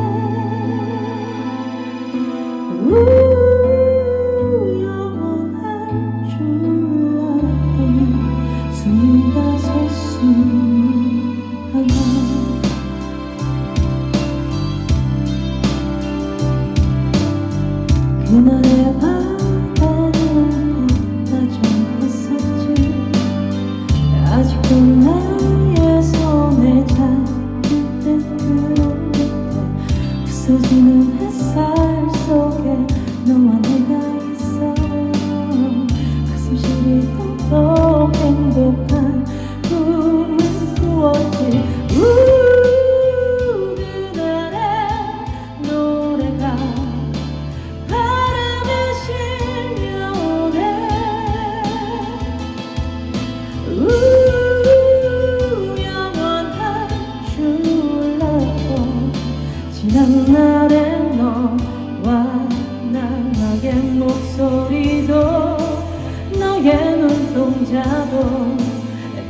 영원할 줄 알았던 25, 21 그날의 바다는 다정했었지 아직도 나의 손에 잡힐 때 그런 듯해 부서지는 햇살 속에 너와 내가 있어 가슴 시리도록 행복한 꿈을 꾸었지 그날의 노래가 바람에 실려오네 영원할 줄 알았던 지난 날의 너와 나의 목소리도 너의 눈동자도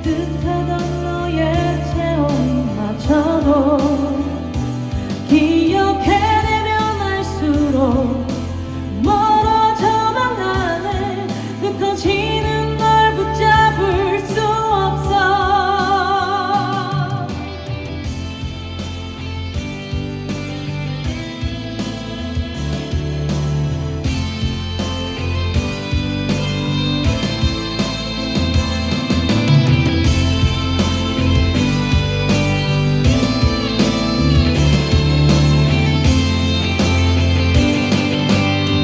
애틋하던 너의 체온마저도 기억해내면 알수록 멀어져만 가네 흩어지는 널 붙잡을 수 없어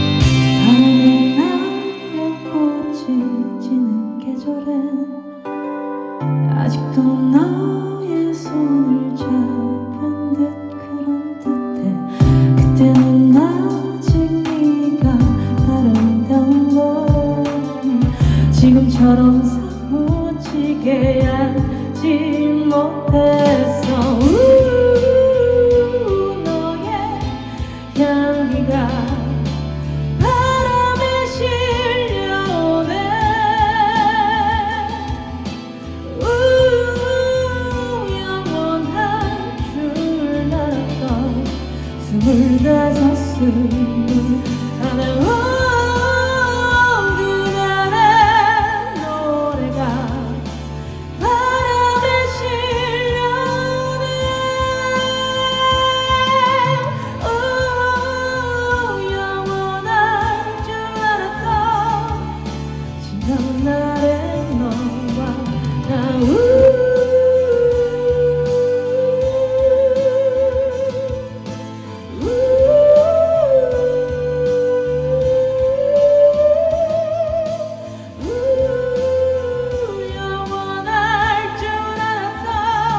바람에 날려 꽃이 지는 계절엔 아직도 너의 손을 잡은 듯 그런 듯해 그때는 아직 네가 아름다운 걸 지금처럼 사무치게 알지 못했어 너의 향기가 바람에 실려오네 영원할 줄 알았던 25, 21 그날의 노래가 바람에 실려오네 영원할 줄 알았던 지난 날의 너와 나 영원할 줄 알았던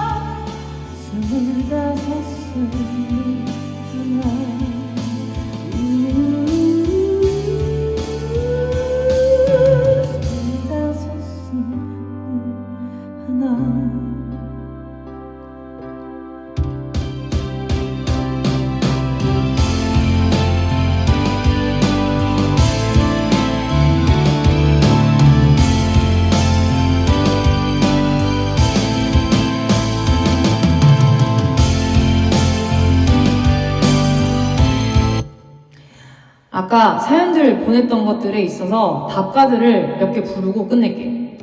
아까 사연들 보냈던 것들에 있어서 답가들을 몇 개 부르고 끝낼게.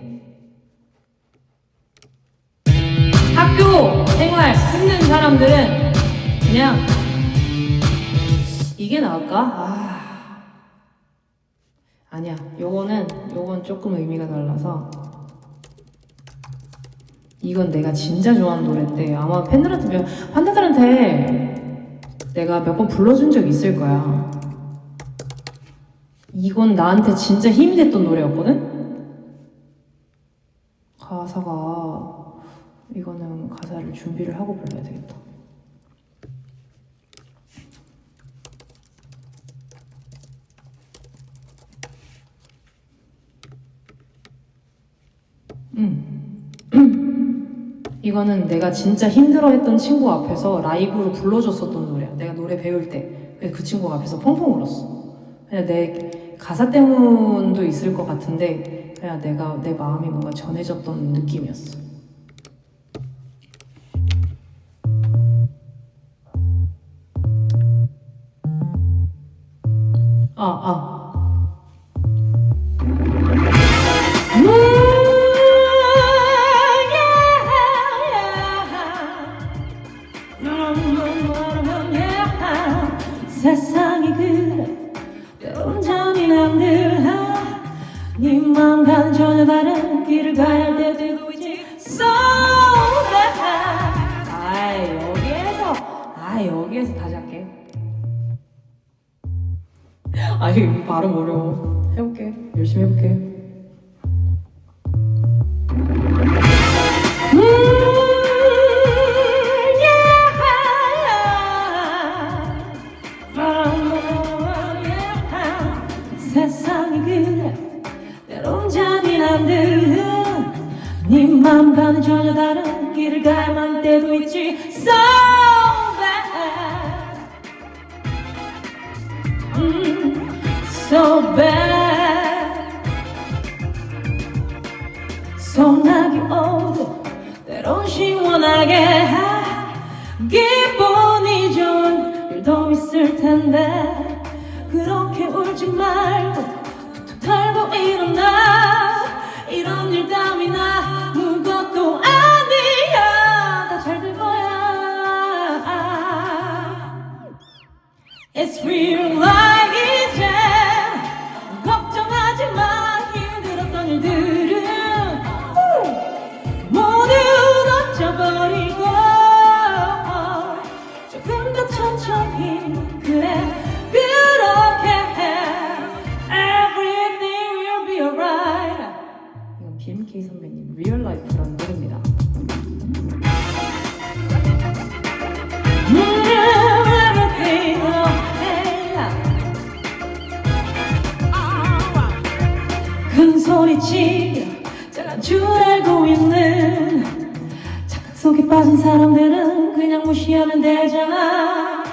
학교 생활 힘든 사람들은 그냥 이게 나을까? 아니야. 요건 조금 의미가 달라서 이건 내가 진짜 좋아하는 노래인데 아마 팬들한테 내가 몇 번 불러준 적 있을 거야. 이건 나한테 진짜 힘이 됐던 노래였거든? 이거는 가사를 준비를 하고 불러야 되겠다. 이거는 내가 진짜 힘들어했던 친구 앞에서 라이브로 불러줬었던 노래야. 내가 노래 배울 때 그 친구 앞에서 펑펑 울었어. 그냥 내 가사 때문도 있을 것 같은데 그냥 내가 내 마음이 뭔가 전해졌던 느낌이었어. 세상이 그래 때론 잔인함들 네 맘과는 전혀 다른 길을 가야 할 때도 있지 So bad 여기에서 다시 할게. 이 발음 어려워. 해볼게. 열심히 해볼게. 세상이 그래 때론 잔인함들은 네 맘과는 전혀 다른 길을 가야만 할 때도 있지 So bad So bad 소나기 오도 때론 시원하게 기분이 좋은 일도 있을 텐데 그렇게 울지 말고 툭툭 털고 일어나 이런 일 따윈 아무것도 아니야 다 잘 될 거야 It's real life 이제 걱정하지 마 힘들었던 일들은 모두 던져버리고 조금 더 천천히 그래 그렇게 해 Everything will be alright 이건 BMK 선배님 리얼 라이프라는 노래입니다. Everything okay 큰 소리치며 잘난 줄 알고 있는 착각 속에 빠진 사람들은 그냥 무시하면 되잖아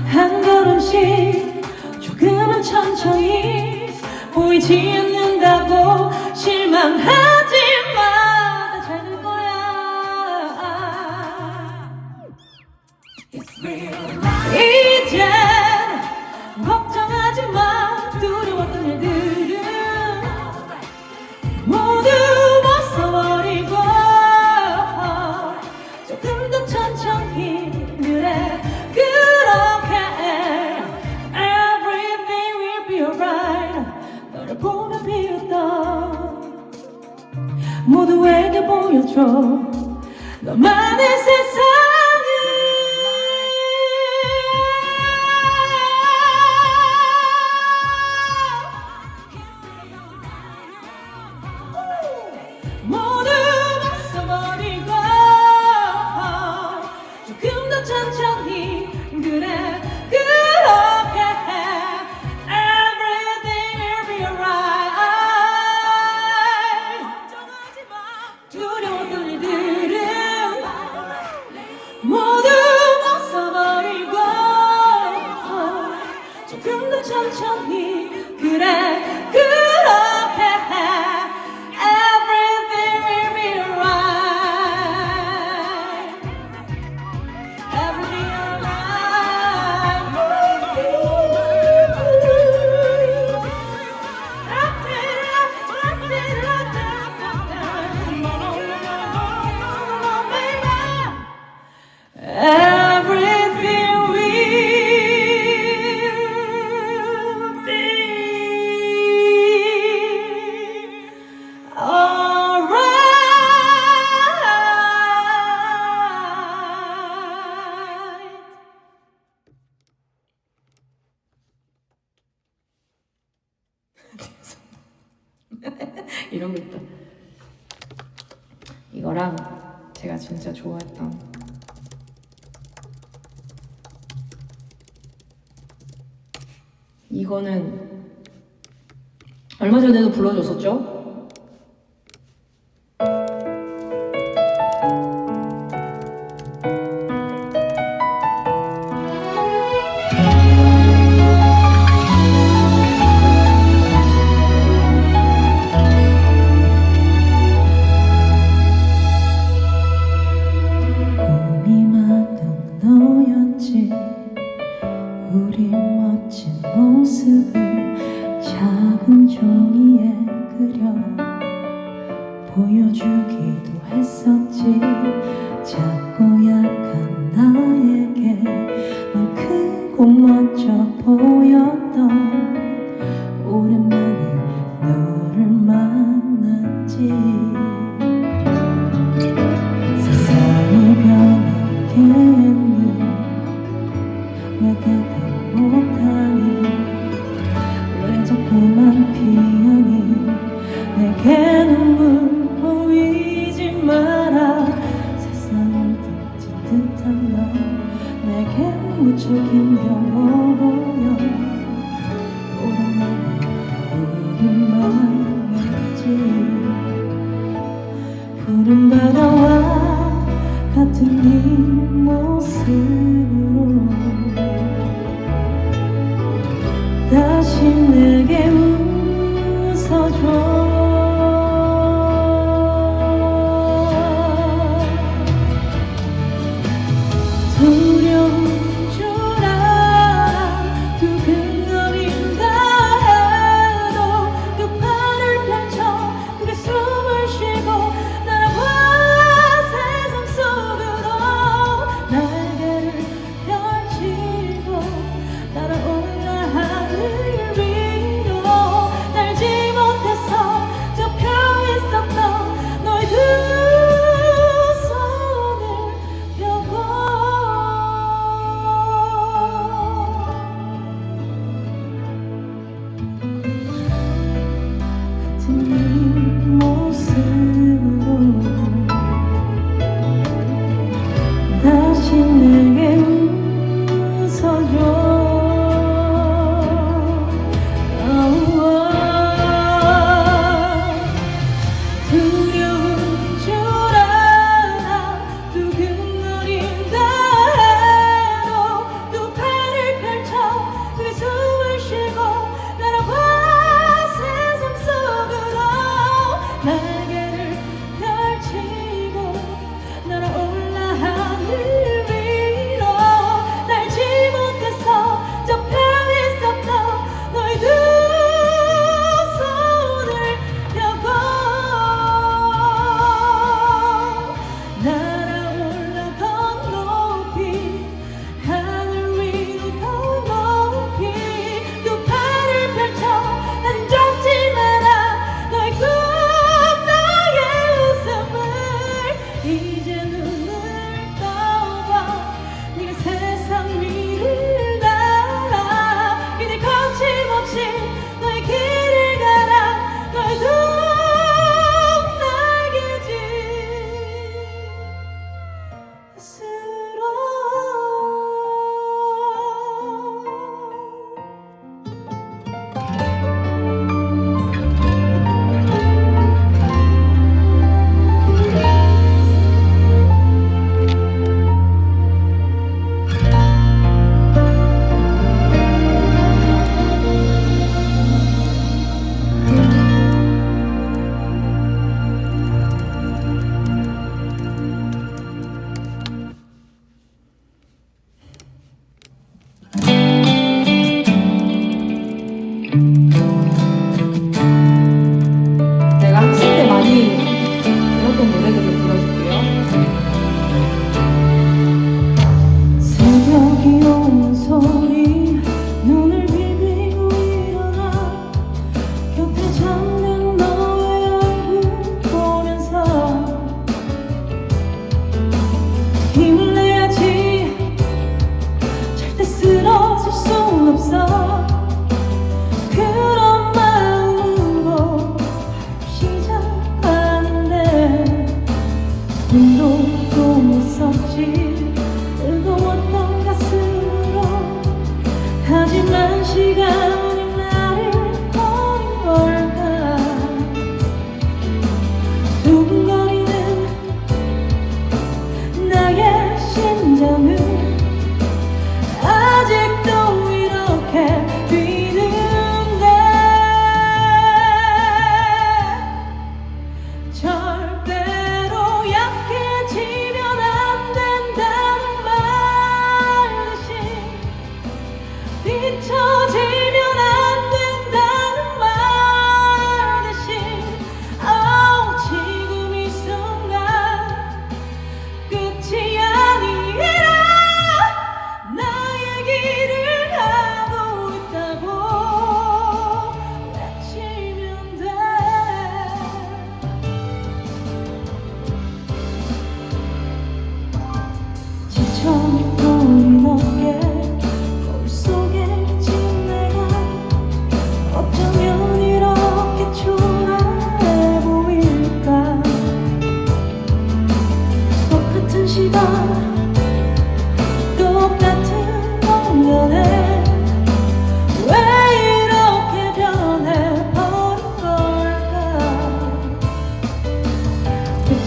한 걸음씩 조금은 천천히 보이지 않는다고 실망하지 마 다 잘 될 거야 이젠 걱정하지 마 두려웠던 일들은 모두 벗어버리고 조금 더 천천히 그래 그렇게 해 Everything will be alright 너를 보며 비웃던 모두에게 보여줘 너만의 세상을 모두 벗어버리고 조금 더 천천히 그래 그렇게 해 Everything will be alright 두려웠던 일들은 모두 벗어버리고 조금 더 천천히 그래 그렇게 해 Everything will be alright Everything alright Everything will be alright. 이런 거 있다. 이거랑 제가 진짜 좋아했던 이거는 얼마 전에도 불러줬었죠? 그려 보여주기도 했었지. 작고 약한 나에게 늘 크고 멋져 보였던 오랜만에 너를 만났지. 세상이 변하겠니 왜 대답 못하니 왜 자꾸만 피하니 내게 눈물 보이지 마라. 세상을 뒤진 듯한 너 내게 무척 힘겨워 보여. 오랜만에 우리 만났지. 푸른 바다와 같은 네 모습으로 다시 내게 웃어줘. 두려운 줄 알아.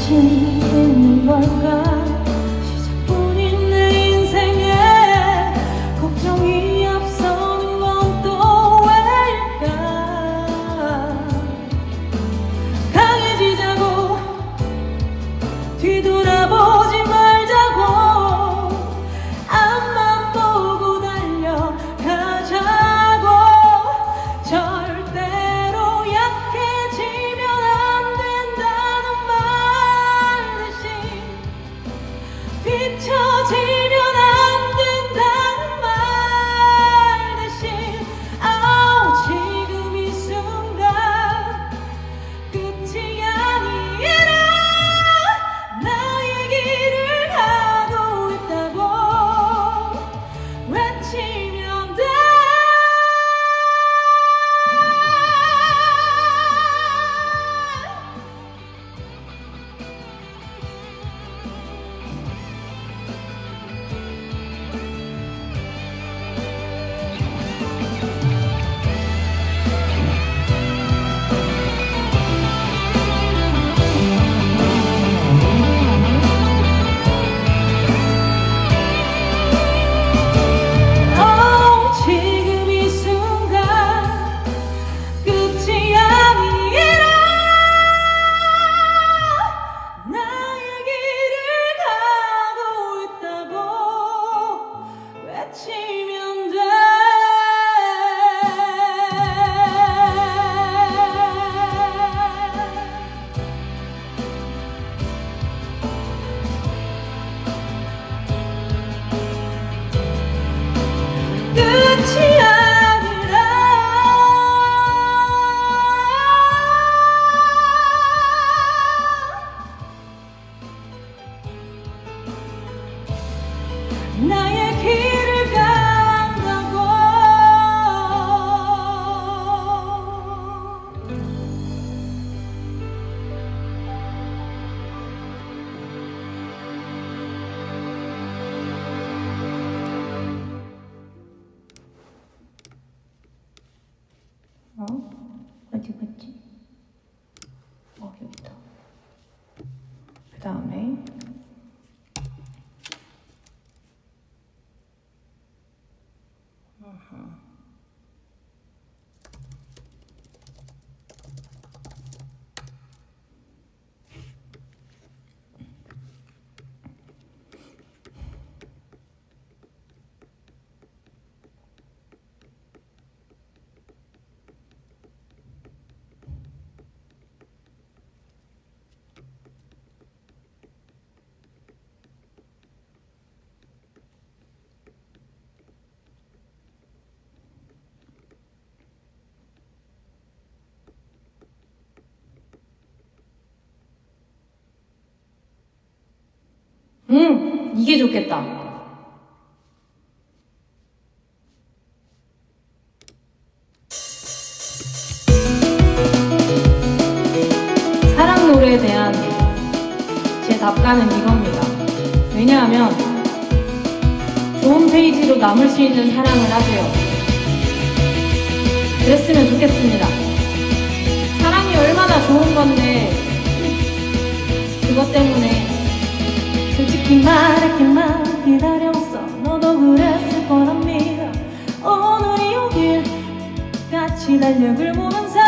끝이 있는 걸까 시작뿐인 내 인생에 걱정이 앞서는 건 또 왜일까 강해지자고 뒤돌아보지 말자고 앞만 보고 달려가자고 절대로 약해지면 안 된다는 말 대신 비춰지면 안 된다는 말 대신 지금 이 순간 끝이 아니라 나의 길을 가고 있다고 외치면 돼 지금 이 순간 끝이 아니라 나의 길을 가고 있다고 외치면 돼 끝이 아니라 나의 길을 간다고 어디 갔지? 여기다. 그 다음에 이게 좋겠다. 사랑 노래에 대한 제 답가는 이겁니다. 왜냐하면 좋은 페이지로 남을 수 있는 사랑을 하세요. 그랬으면 좋겠습니다. 사랑이 얼마나 좋은 건데 그것 때문에 솔직히 말할게만 기다렸어. 너도 그랬을 거랍니다. 오늘이 오길 같이 달력을 보면서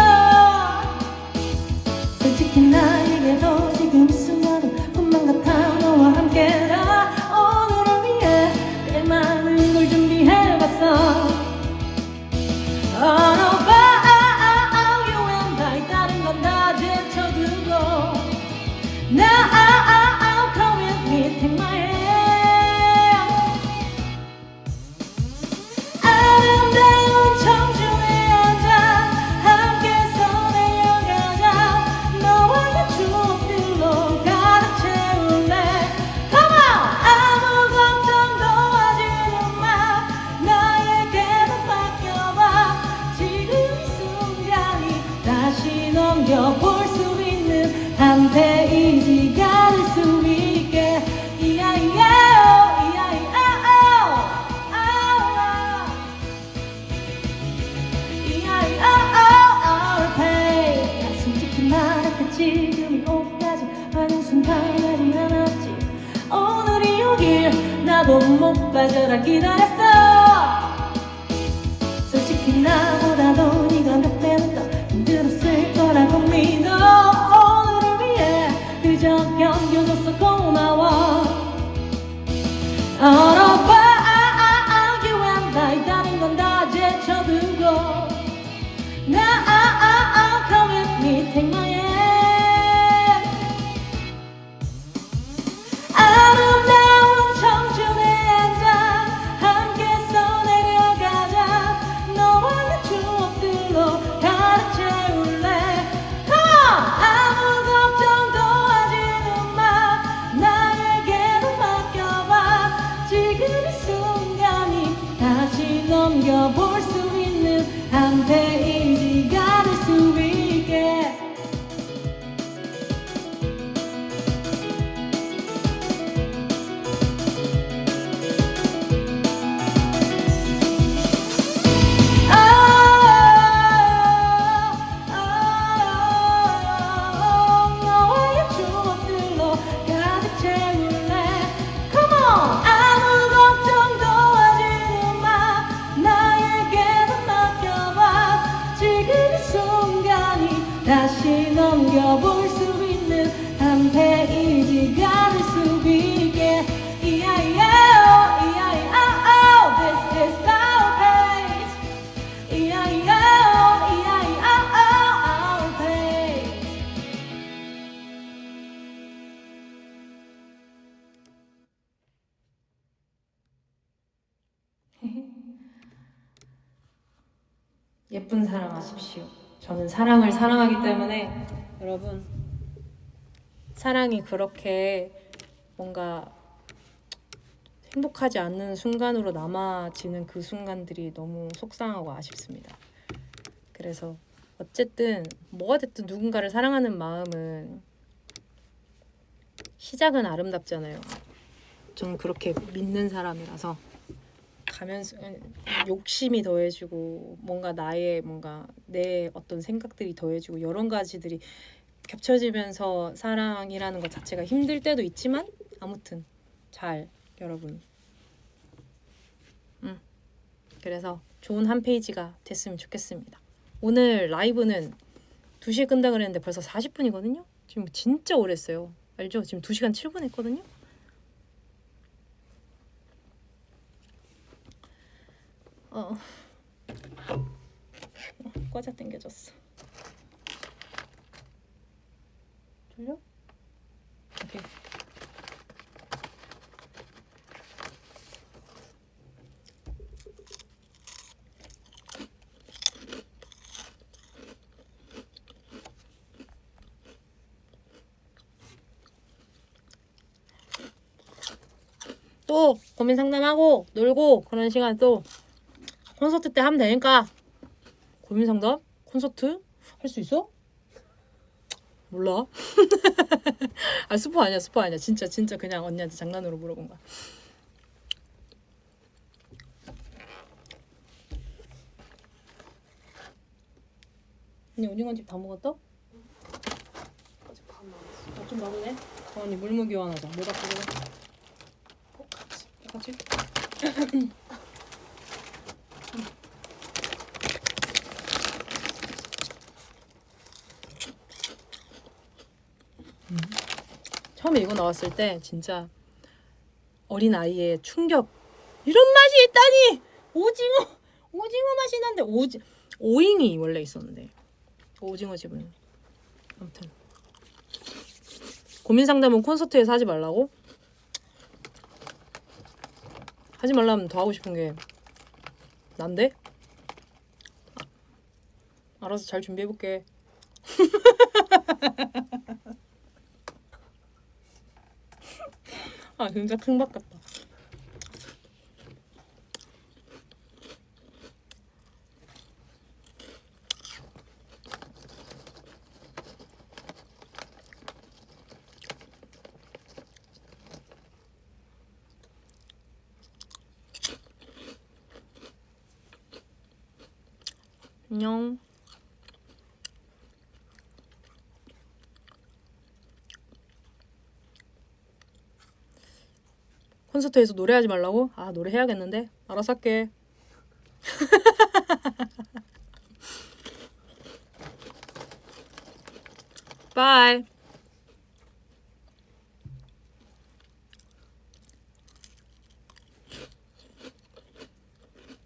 솔직히 나에게도 지금 이 순간은 꿈만 같아. 너와 함께라. 오늘을 위해 꽤 많은 걸 준비해봤어. All about you and I 다른 건 다 제쳐두고 Now come with me, take my hand. 아름다운 청춘의 여자 함께 손내려가자. 너와의 추억들로 가득 채울래. Come on, 아무 걱정도 하지는 마. 나에게도 맡겨봐. 지금 이 순간이 다시 넘겨볼 수 있는 한 페이지가 될 수 있게. 솔직히 말할게 지금이 오까지 하는 순간 나도 못 빠져라 기다렸어. 솔직히 나보다도 네가 몇 배는 더 힘들었을 거라고 믿어. 오늘을 위해 그저 견뎌줘서 고마워. All over you and I 다른 건 다 제쳐두고 Now come with me take my hand. 아름다운 청춘의 한장 함께서 내려가자. 너와 내 추억들로 가득 채울래. Come on! 아무 걱정도 하지는 마. 나에게도 맡겨봐. 지금 이 순간이 다시 넘겨볼 수 있는 한 페이지가 될 수 있게. 너와의 추억들로 가득 채울래. Come on! 아무 걱정도 하지는 마. 나에게도 맡겨봐. 지금 이 순간이 다시 넘겨볼 수 있는 한 페이지가 될 수 있게. E-I-E-O, E-I-E-O, this is our page. E-I-E-O, E-I-E-O, our page. 예쁜 사랑하십시오. 저는 사랑을 사랑하기 때문에 여러분 사랑이 그렇게 뭔가 행복하지 않는 순간으로 남아지는 그 순간들이 너무 속상하고 아쉽습니다. 그래서 어쨌든 뭐가 됐든 누군가를 사랑하는 마음은 시작은 아름답잖아요. 저는 그렇게 믿는 사람이라서 가면서 욕심이 더해지고 뭔가 내 어떤 생각들이 더해지고 여러 가지들이 겹쳐지면서 사랑이라는 것 자체가 힘들 때도 있지만 아무튼 잘 여러분 그래서 좋은 한 페이지가 됐으면 좋겠습니다. 오늘 라이브는 2시에 끈다 그랬는데 벌써 40분이거든요. 지금 진짜 오래 했어요. 알죠? 지금 2시간 7분 했거든요. 과자 땡겨졌어. 졸려? 오케이. 또 고민 상담하고 놀고 그런 시간 또 콘서트 때 하면 되니까. 고민 상담? 콘서트? 할 수 있어? 몰라. 아 스포 아니야. 진짜 그냥 언니한테 장난으로 물어본 거야. 언니 오징어집 다 먹었어? 아직 반 남았어. 좀 먹을래? 언니 물무 교환하자. 뭐 갖고 그래? 똑같이? 처음에 이거 나왔을 때 진짜 어린 아이의 충격. 이런 맛이 있다니! 오징어 맛이 난데 오잉이 원래 있었는데 오징어 집은 아무튼 고민 상담은 콘서트에서 하지 말라고? 하지 말라면 더 하고 싶은 게 난데? 알아서 잘 준비해볼게. 아 진짜 킹받 같다. 안녕. 콘서트에서 노래하지 말라고? 아, 노래해야겠는데? 알아서 할게. 바이.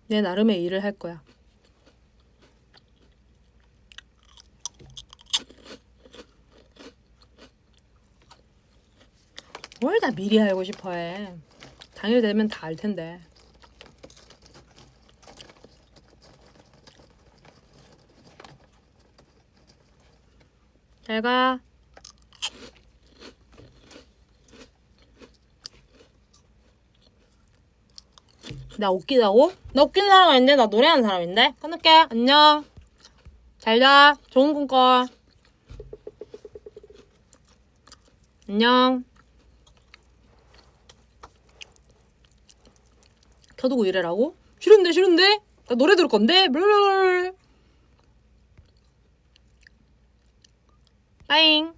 내 나름의 일을 할 거야. 뭘 다 미리 알고 싶어 해. 당일 되면 다 알 텐데. 잘 가. 나 웃기다고? 나 웃긴 사람 아닌데? 나 노래하는 사람인데? 끊을게. 안녕. 잘 자. 좋은 꿈 꿔. 안녕. 켜두고 이래라고? 싫은데? 나 노래 들을 건데? 블블블. 빠잉.